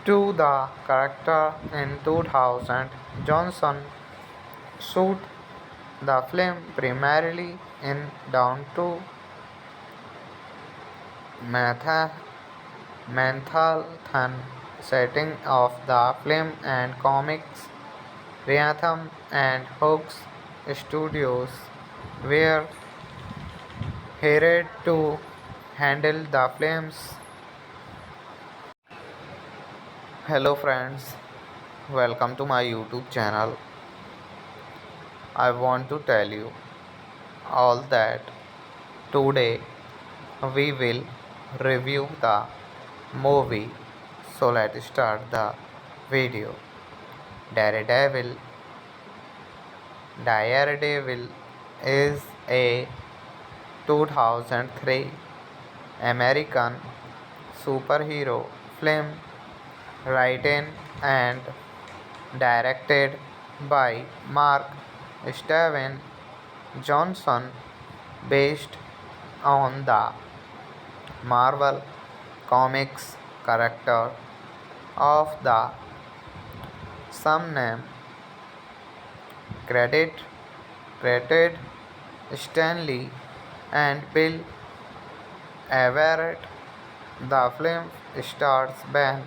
to the character in 2000. Johnson shot the film primarily in downtown Matha- Manhattan setting of the film and comics Rhythm and Hooks Studios were hired to handle the films. Hello friends, welcome to my YouTube channel. I want to tell you all that today we will review the movie. So let's start the video. Daredevil. Daredevil is a 2003 American superhero film written and directed by Mark Steven Johnson based on the Marvel Comics character of the same name. Credit created Stanley and Bill Everett. The film stars Ben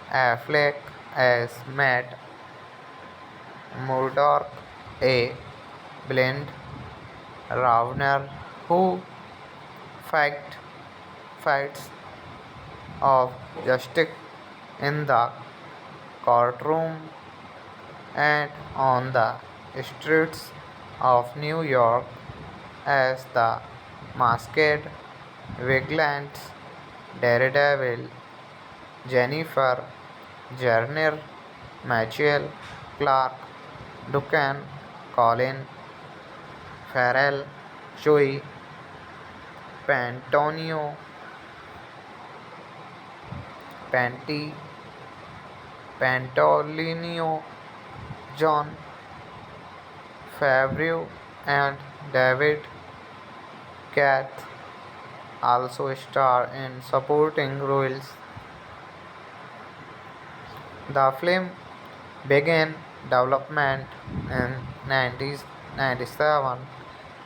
Affleck as Matt Murdock, a blind Ravner who fight, fights of justice in the courtroom and on the streets of New York as the masked vigilante Daredevil. Jennifer Garner, Michael Clark Duncan, Colin Farrell, Joey Pantonio, Panti, Pantolino, John Favreau, and David Cath also star in supporting roles. The film began development in 1997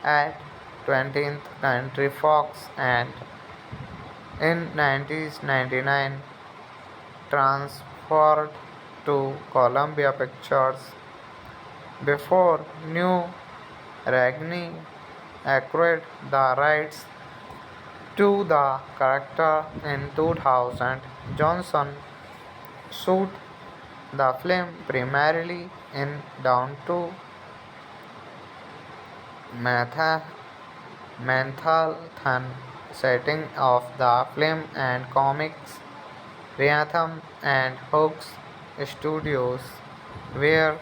at 20th Century Fox and in 1999 transferred to Columbia Pictures before New Ragni acquired the rights to the character in 2000. Johnson shot the film primarily in downtown Manhattan setting of the film and comics Rhythm and Hooks Studios were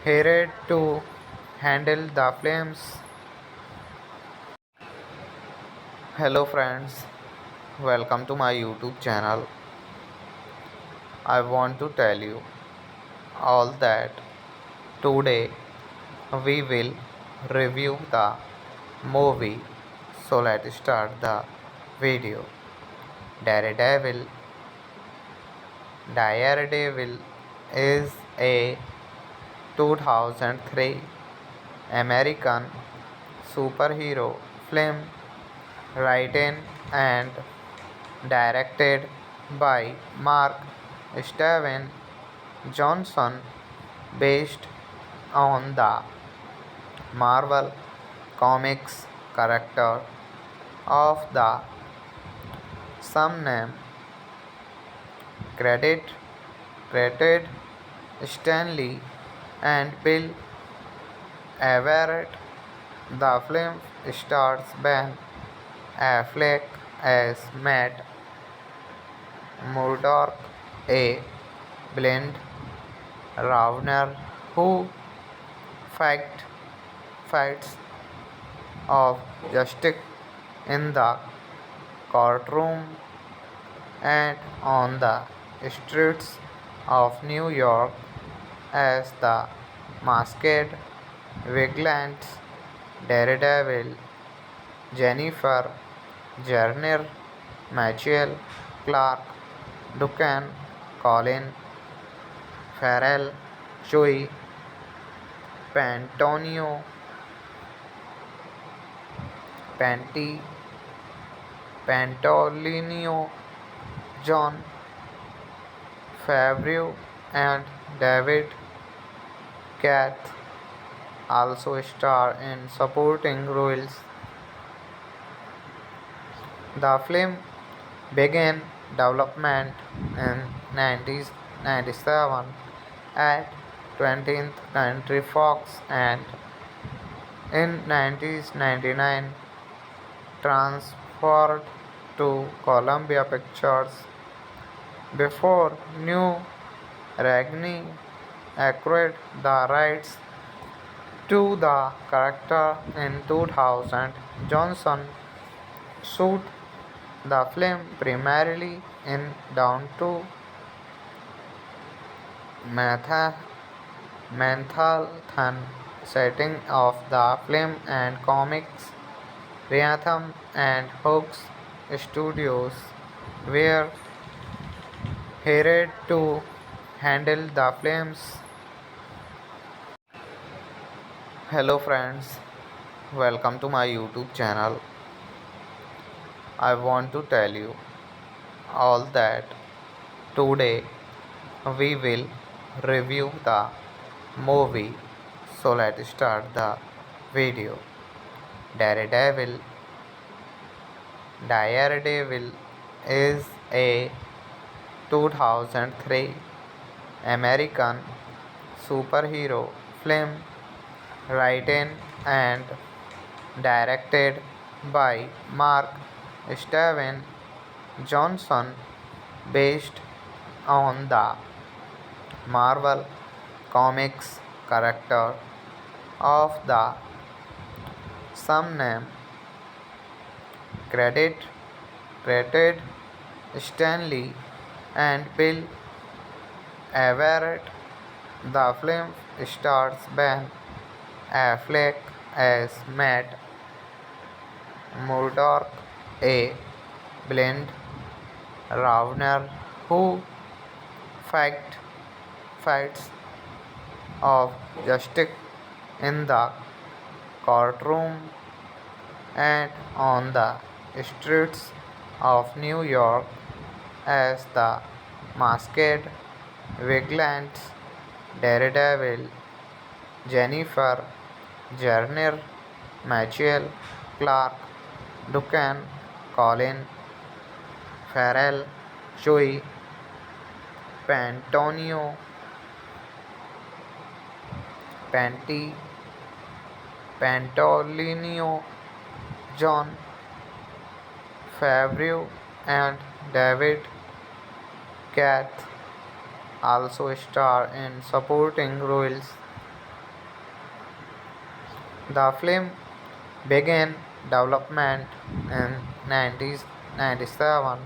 hired to handle the films. Hello friends, welcome to my YouTube channel. I want to tell you all that today we will review the movie. So let's start the video. Daredevil. Daredevil is a 2003 American superhero film written and directed by Mark Steven Johnson based on the Marvel Comics character of the same name. Credit created Stanley and Bill Everett. The film stars Ben Affleck as Matt Murdock, a blind Ravner who fight, fights of justice in the courtroom and on the streets of New York as the masked vigilante Daredevil. Jennifer Garner, Michael Clark Duncan, Colin Farrell, Joey Pantonio, Panti, Pantolino, John Favreau, and David Cath also star in supporting roles. The film began development in 1997 at 20th Century Fox and in 1999 transferred to Columbia Pictures before New Ragni acquired the rights to the character in 2000. Johnson shot the film primarily in downtown Menthalthan, setting of the film and comics, Rhythm and Hooks Studios were hired to handle the films. Hello friends, welcome to my YouTube channel. I want to tell you all that today we will review the movie. So let's start the video. Daredevil. Daredevil is a 2003 American superhero film written and directed by Mark Steven Johnson based on the Marvel Comics character of the same name. Credit credited Stanley and Bill Everett. The film stars Ben Affleck as Matt Murdock, a blind Ravner who fight, fights of justice in the courtroom and on the streets of New York as the masked vigilante Daredevil. Jennifer Garner, Michael Clark Duncan, Colin Farrell, Joey Pantonio, Panti, Pantolino, John Favreau, and David Cath also star in supporting roles. The film began development in 1997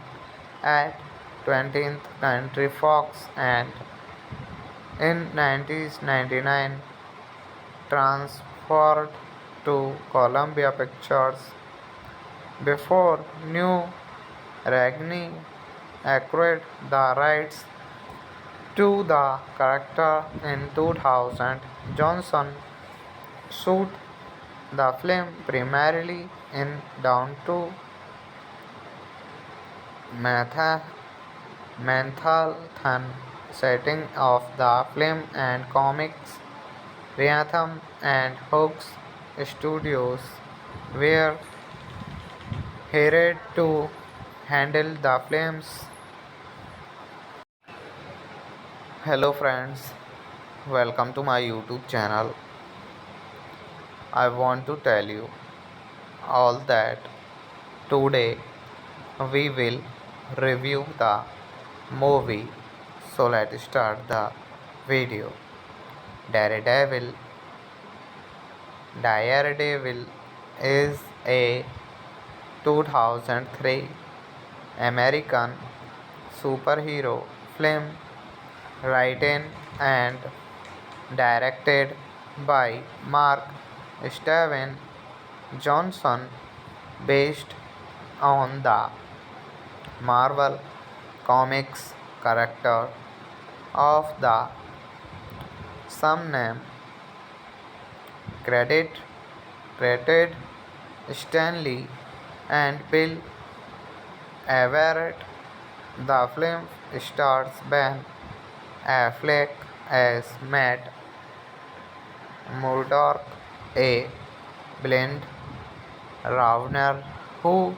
at 20th Century Fox and in 1999 transferred to Columbia Pictures before New Ragni acquired the rights to the character in 2000. Johnson shot the film primarily in downtown Manhattan, setting of the film and comics. Rhythm and Hooks Studios were hired to handle the films. Hello friends, welcome to my YouTube channel. I want to tell you all that today we will review the movie. So let's start the video. Daredevil. Daredevil is a 2003 American superhero film written and directed by Mark Steven Johnson based on the Marvel Comics character of the same name. Credited Stanley and Bill Everett. The film stars Ben Affleck as Matt Murdock, a blind Ravner who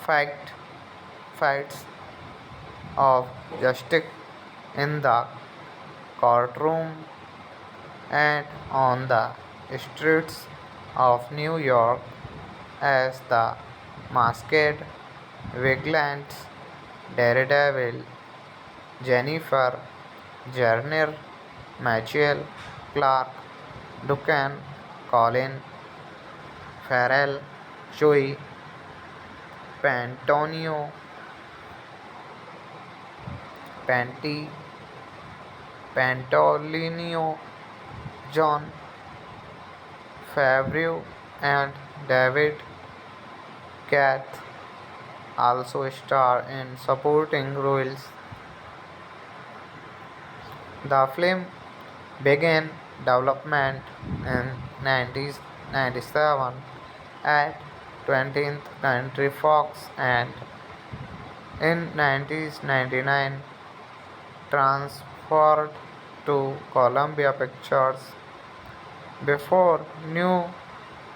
fight, fights of justice in the courtroom and on the streets of New York as the masked vigilante Daredevil. Jennifer Garner, Michael Clark Duncan, Colin Farrell, Joey Pantonio, Panti, Pantolino, Jon Favreau and David Cath also star in supporting roles. The film began development in 1997 at 20th Century Fox and in 1999 transferred to Columbia Pictures before New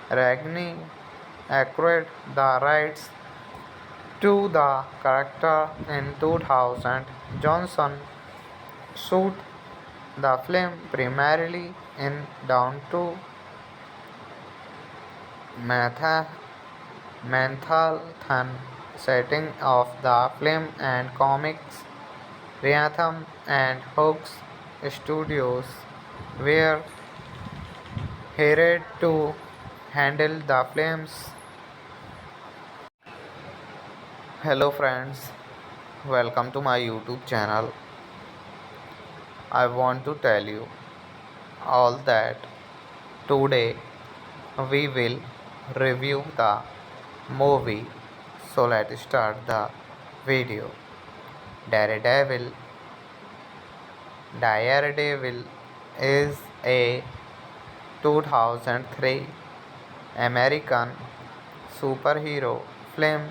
Ragni acquired the rights to the character in 2000. Johnson shot the film primarily in downtown Matha- Manhattan setting of the film and comics Rhythm and Hooks Studios were hired to handle the films. Hello friends, welcome to my YouTube channel. I want to tell you all that today we will review the movie. So let's start the video. Daredevil. Daredevil is a 2003 American superhero film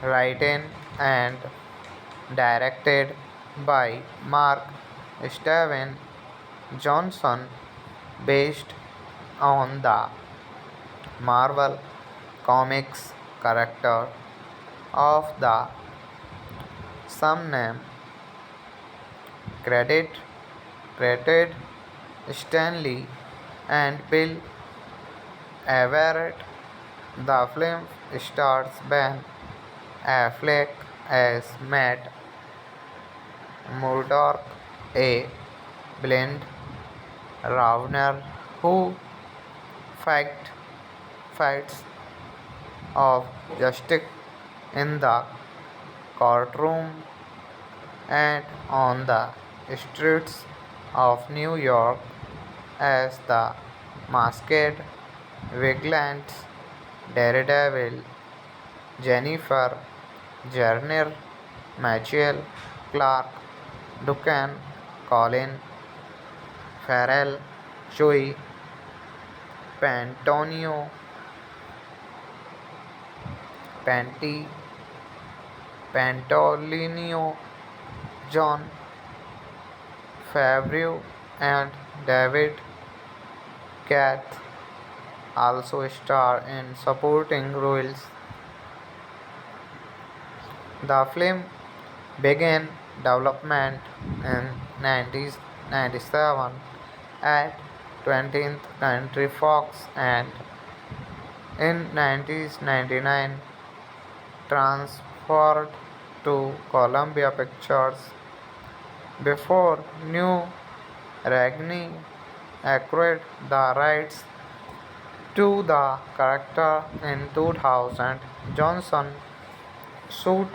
written and directed by Mark Steven Johnson based on the Marvel Comics character of the same name. Credit credited Stan Lee and Bill Everett. The film stars Ben Affleck as Matt Murdock, a blind Ravner who fight, fights of justice in the courtroom and on the streets of New York as the masked vigilant Daredevil. Jennifer Garner, Michael Clark Duncan, Colin Farrell, Joey Pantonio, Panti, Pantolino, Jon Favreau, and David Cath also star in supporting roles. The film began development in 1997 at 20th Century Fox and in 1999 transferred to Columbia Pictures before New Ragni acquired the rights to the character in 2000. Johnson shot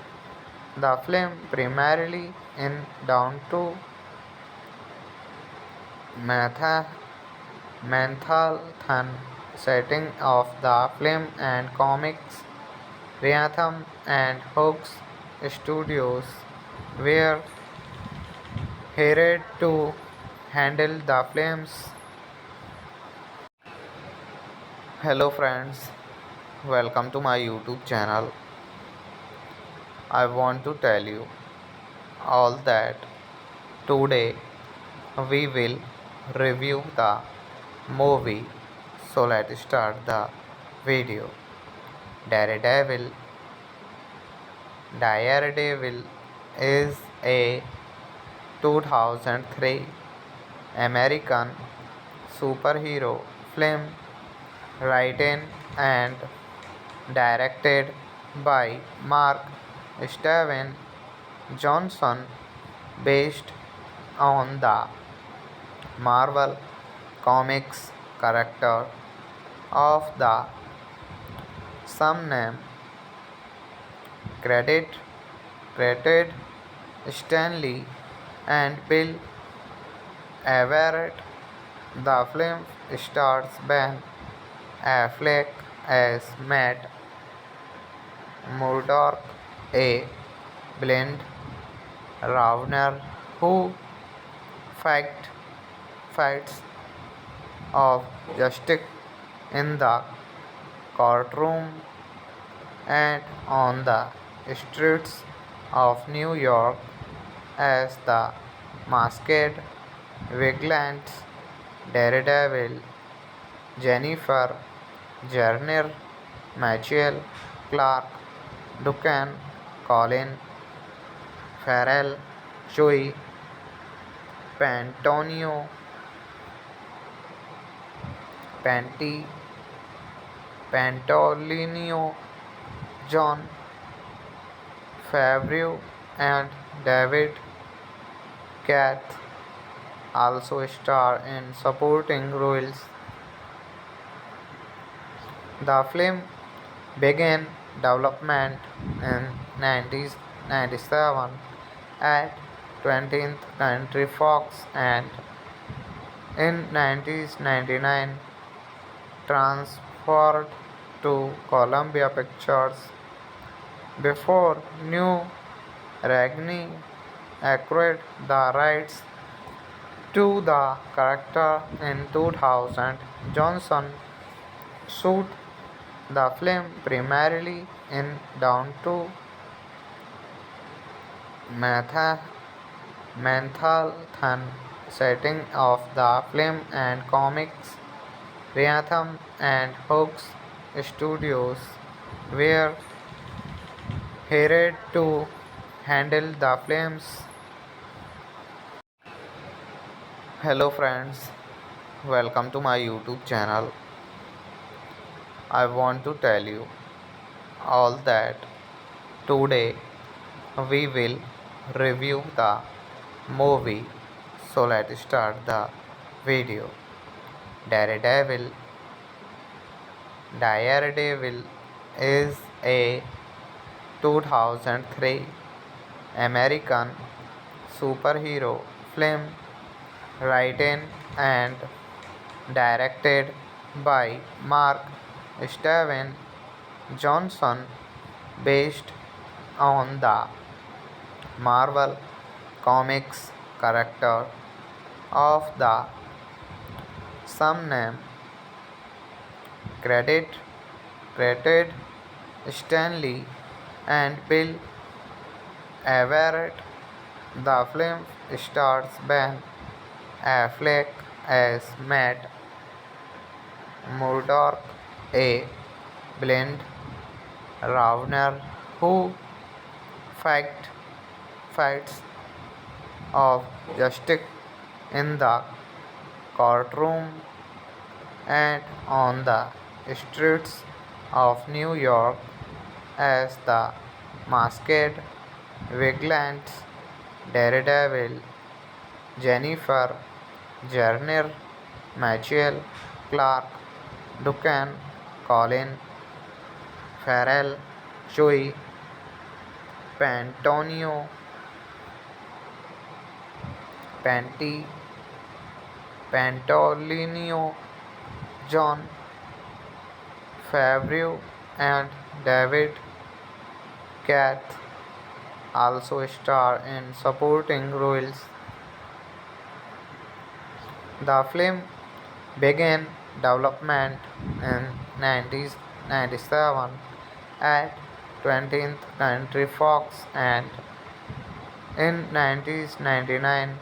the film primarily in downtown Matha- Manhattan setting of the film and comics Rhythm and Hooks Studios were hired to handle the films. Hello friends, welcome to my YouTube channel. I want to tell you all that today we will review the movie. So let's start the video. Daredevil. Daredevil is a 2003 American superhero film written and directed by Mark Steven Johnson based on the Marvel Comics character of the same name. Credit credited Stan Lee and Bill Everett. The film stars Ben Affleck as Matt Murdock, a blind Ravner who fight, fights of justice in the courtroom and on the streets of New York as the masked vigilante Daredevil. Jennifer Garner, Michael Clark Duncan, Colin Farrell, Joey Pantonio, Panti, Pantolino, John Favreau, and David Kath also star in supporting roles. The film began development in 1997 at 20th Century Fox and in 1999 transferred to Columbia Pictures before New Ragni acquired the rights to the character in 2000. Johnson shot the film primarily in downtown Manhattan setting of the film and comics Rhythm and Hooks Studios were hired to handle the films. Hello friends, welcome to my YouTube channel. I want to tell you all that today we will review the movie. So let's start the video. Daredevil. Daredevil is a 2003 American superhero film written and directed by Mark Steven Johnson based on the Marvel Comics character of the same name. Credit credited Stanley and Bill Everett. The film stars Ben Affleck as Matt Murdock, a blind Ravner who fight, fights of justice in the courtroom and on the streets of New York as the masked vigilante Daredevil. Jennifer Garner, Michael Clark Duncan, Colin Farrell, Joey Pantonio, Panti, Pantolino, John Favreau, and David Kath also star in supporting roles. The film began development in 1997 at 20th Century Fox and in 1999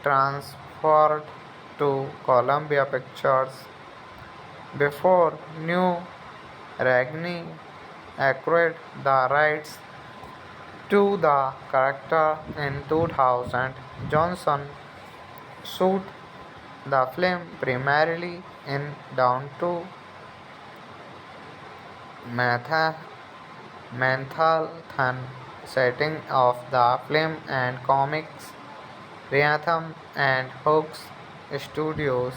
transferred to Columbia Pictures before New Ragni acquired the rights to the character in 2000. Johnson shot the film primarily in downtown Manhattan setting of the film and comics Rhythm and Hooks Studios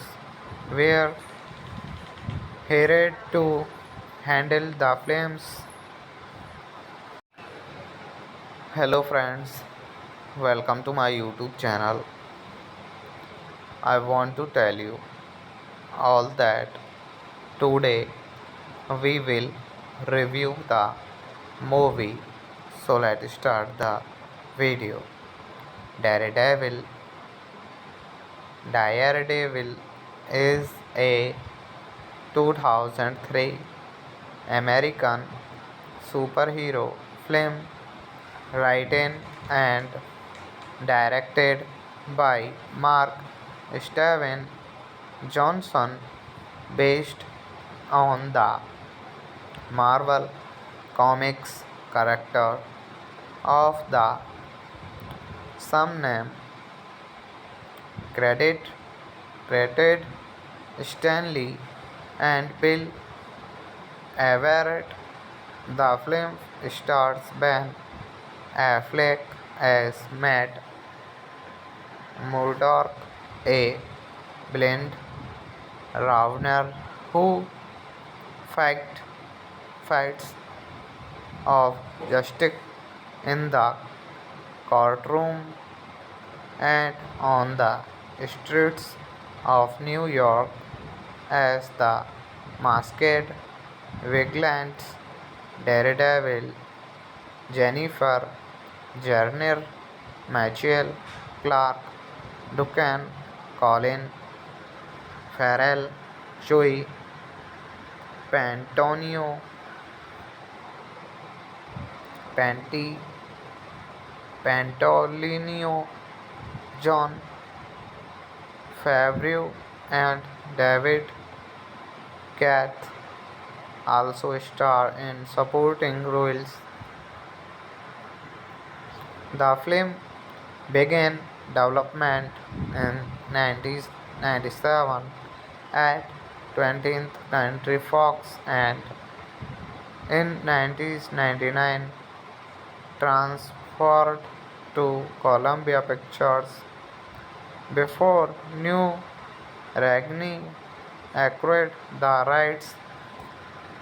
were hired to handle the films. Hello friends, welcome to my YouTube channel. I want to tell you all that today we will review the movie. So let's start the video. Daredevil. Daredevil is a 2003 American superhero film written and directed by Mark Steven Johnson based on the Marvel Comics character of the same name. Credit credited Stanley and Bill Everett. The film stars Ben Affleck as Matt Murdock, a blind Ravner who fight, fights of justice in the courtroom and on the streets of New York as the masked vigilante Daredevil. Jennifer Garner, Michael Clark Duncan, Colin Farrell, Joey Pantonio, Panti, Pantolino, John Favreau, and David Kath also star in supporting roles. The film began development in 1997 at 20th Century Fox and in 1999 transferred to Columbia Pictures before New Ragni acquired the rights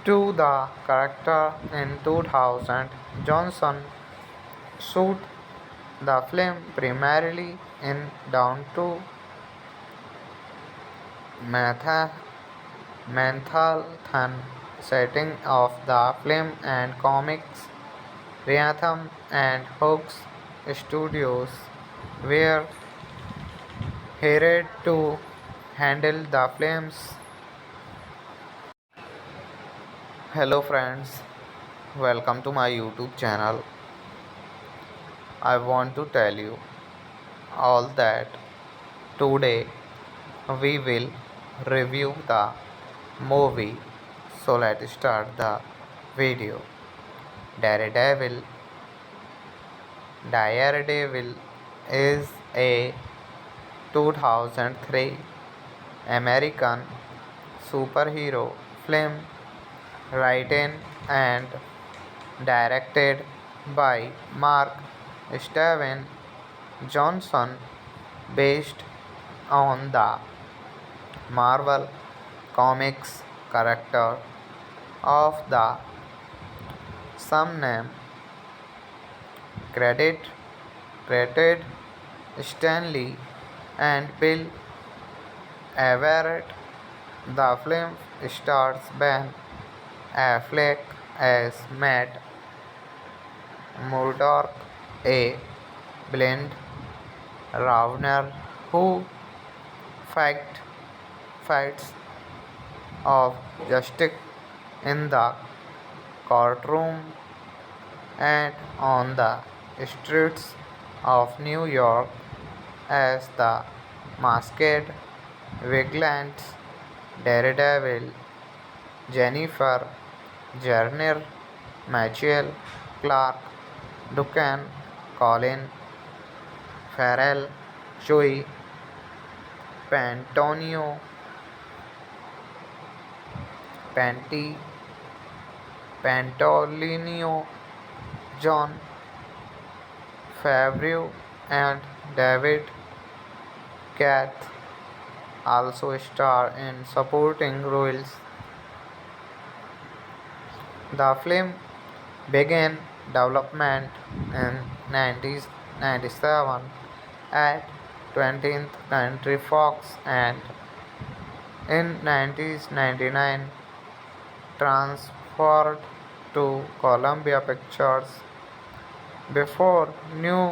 to the character in 2000. Johnson shot the film primarily in downtown Matha- Manhattan, setting of the film and comics. Rhythm and Hooks Studios were hired to handle the films. Hello friends, welcome to my YouTube channel. I want to tell you all that today we will review the movie. So let's start the video. Daredevil. Daredevil is a 2003 American superhero film written and directed by Mark Steven Johnson based on the Marvel Comics character of the same name. Credit credited Stanley and Bill Everett. The film stars Ben Affleck as Matt Murdock, a blind Ravner who fight, fights of justice in the courtroom and on the streets of New York as the masked vigilante Daredevil. Jennifer Garner, Michael Clark Duncan, Colin Farrell, Joey Pantonio, Panti, Pantolino, John Favreau, and David Kath also star in supporting roles. The film began development in 1997 at 20th Century Fox and in 1999 transferred to Columbia Pictures before New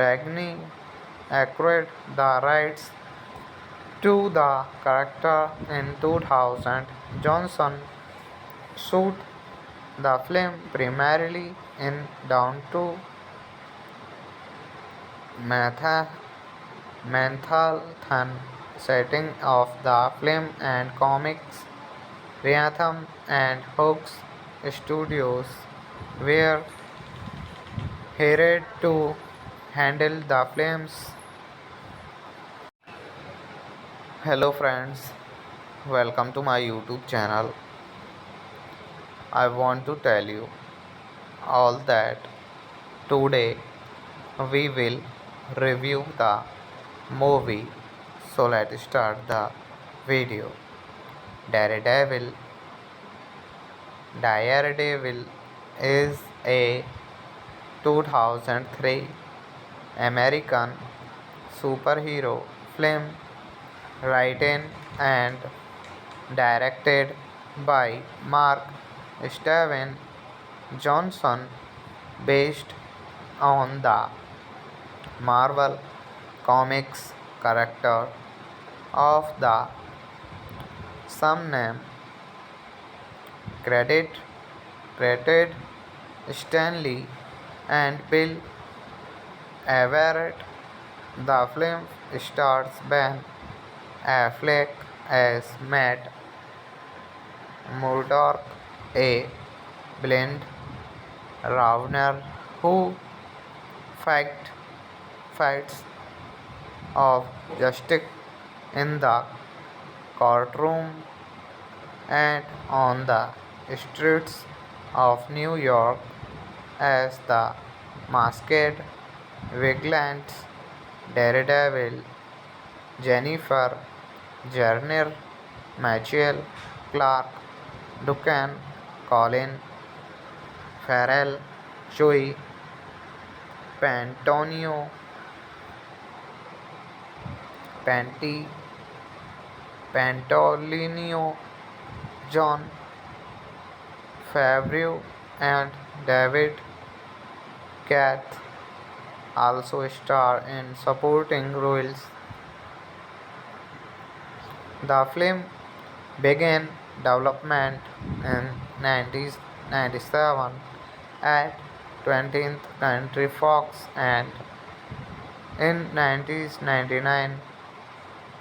Ragni acquired the rights to the character in 2000. Johnson shot the film primarily in downtown Matha- Manhattan setting of the film and comics Rhythm and Hooks Studios were hired to handle the films. Hello friends, welcome to my YouTube channel. I want to tell you all that today we will review the movie. So let's start the video. Daredevil. Daredevil is a 2003 American superhero film written and directed by Mark Steven Johnson based on the Marvel Comics character of the same name. Credit credited Stanley and Bill Everett. The film stars Ben Affleck as Matt Murdock, a blind Ravner who fight, fights of justice in the courtroom and on the streets of New York as the masked vigilant Daredevil. Jennifer Garner, Michael Clark Duncan, Colin Farrell, Joey Pantonio, Panti, Pantolino, John Favreau, and David Kath also star in supporting roles. The film began development in 1997 at 20th Century Fox and in 1999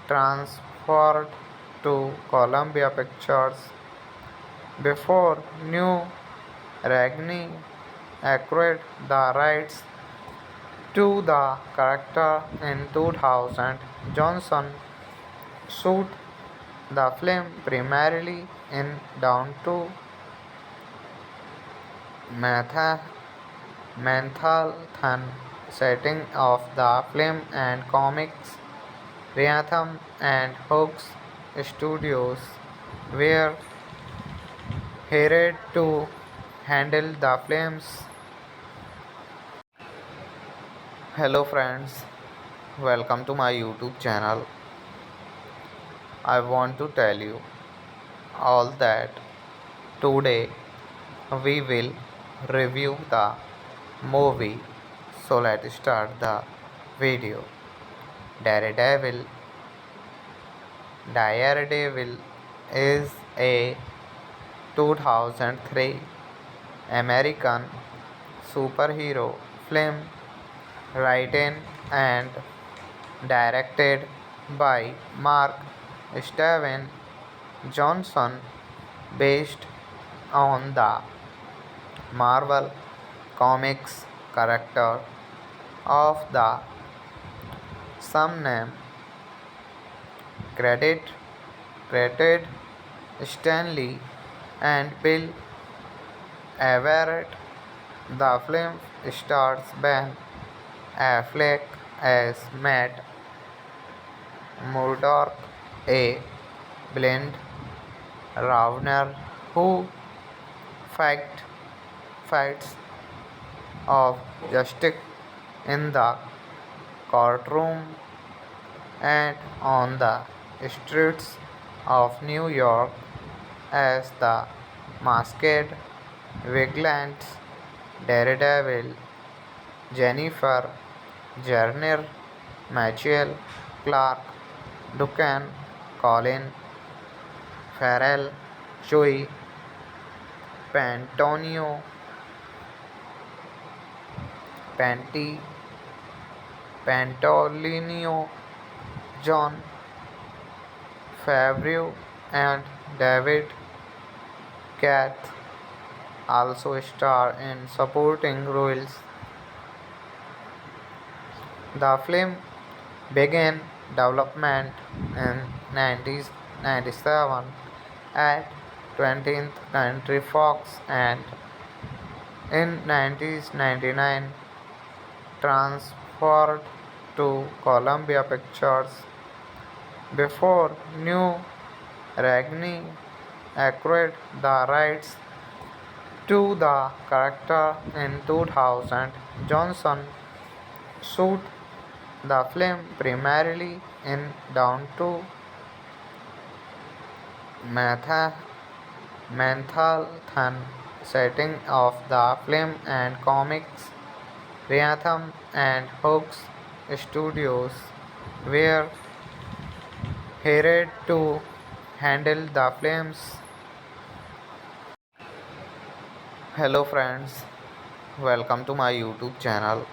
transferred to Columbia Pictures before New Ragni acquired the rights to the character in 2000. Johnson shot the film primarily in downtown Matha- Manhattan setting of the film and comics Rhythm and Hooks Studios were hired to handle the films. Hello friends, welcome to my YouTube channel. I want to tell you all that today we will review the movie. So let's start the video. Daredevil. Daredevil is a 2003 American superhero film written and directed by Mark Steven Johnson based on the Marvel Comics character of the same name. Credit credited Stanley and Bill Everett. The film stars Ben Affleck as Matt Murdock, a blind Ravner who fight, fights of justice in the courtroom and on the streets of New York as the Masked, Vigilante, Daredevil, Jennifer, Garner, Michael, Clark, Duncan, Colin, Farrell, Joey, Pantonio, Panti, Pantolino, John Favreau, and David Kath also star in supporting roles. The film began development in 1997 at 20th Century Fox and in 1999 transferred to Columbia Pictures before New Ragni acquired the rights to the character in 2000. Johnson shot the film primarily in downtown Manhattan, setting of the film and comics Rhythm and Hooks Studios were hired to handle the films. Hello friends, welcome to my YouTube channel.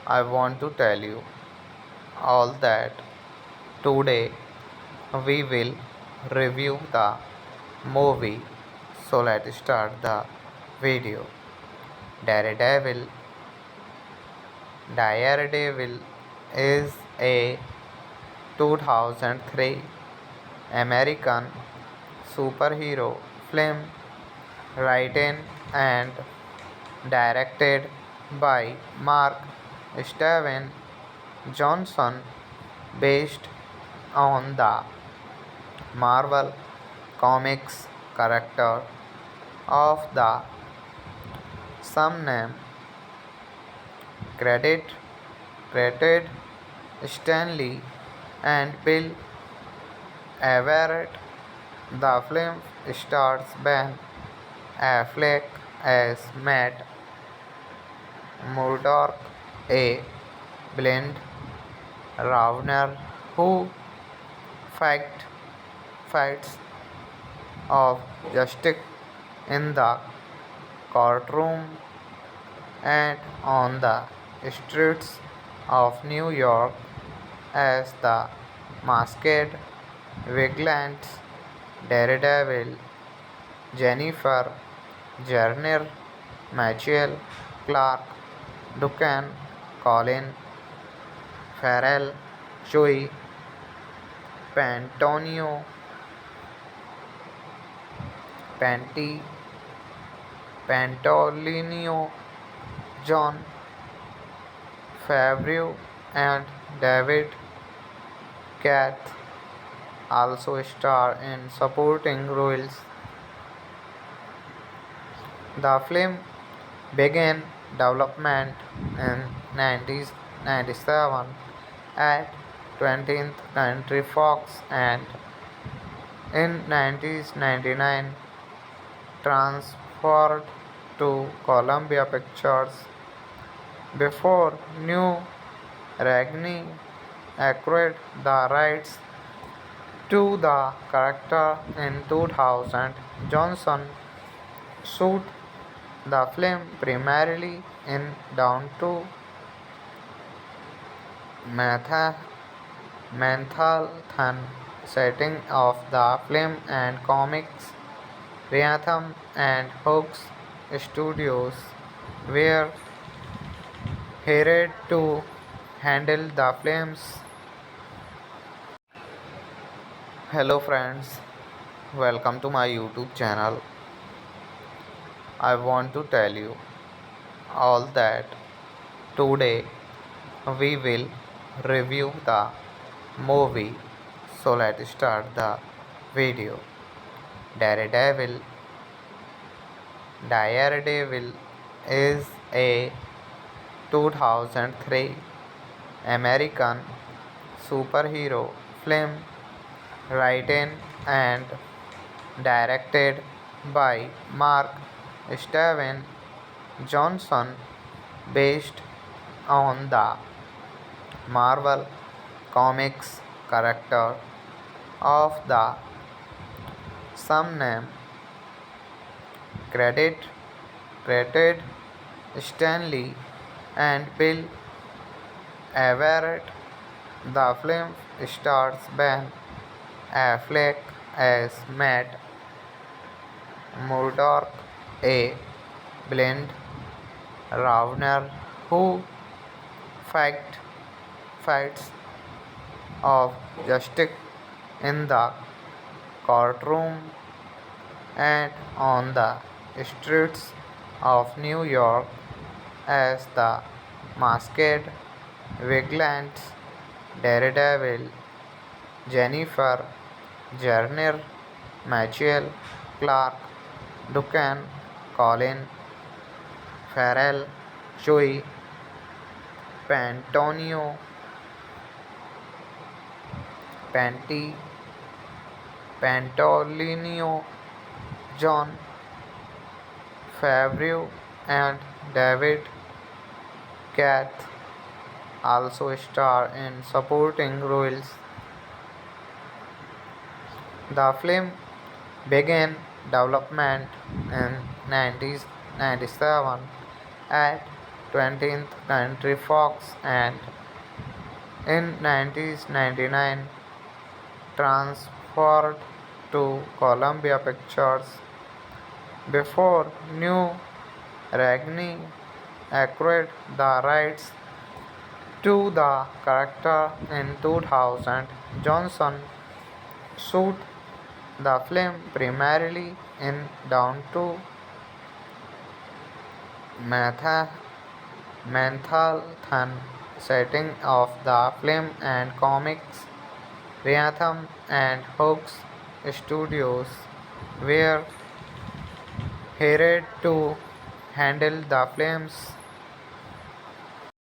I want to tell you all that today we will review the movie. So let's start the video. Daredevil. Daredevil is a 2003 American superhero film written and directed by Mark Steven Johnson based on the Marvel Comics character of the same name. Credit credited Stanley and Bill Everett. The film stars Ben Affleck as Matt Murdock, a blind Ravner who fight, fights of justice in the courtroom and on the streets of New York as the Masked, Vigilante, Daredevil, Jennifer, Garner, Michael, Clark, Duncan, Colin, Farrell, Joey, Pantonio, Panti, Pantolino, John Favreau, and David Kath also star in supporting roles. The film began development in 1997 at 20th Century Fox and in 1999 transferred to Columbia Pictures before New Ragni acquired the rights to the character in 2000. Johnson shot the film primarily in downtown Manhattan, setting of the film and comics Rhythm and Hooks Studios were hired to handle the films. Hello friends, welcome to my YouTube channel. I want to tell you all that today we will review the movie. So let's start the video. Daredevil. Daredevil is a 2003 American superhero film written and directed by Mark Steven Johnson based on the Marvel Comics character of the same name. Credit credited Stanley and Bill Everett. The film stars Ben Affleck as Matt Murdock, a blind Ravner who fight, fights of justice in the courtroom and on the streets of New York as the masked vigilante Daredevil. Jennifer Garner, Michael Clark Duncan, Colin Farrell, Joey Pantonio, Panti, Pantolino, John Favreau, and David Cath also star in supporting roles. The film began development in 1997 at 20th Century Fox and in 1999 transferred to Columbia Pictures before New Ragni acquired the rights to the character in 2000. Johnson shot the film primarily in downtown Matha- Manhattan setting of the film and comics Rhythm and Hooks Studios were hired to handle the film's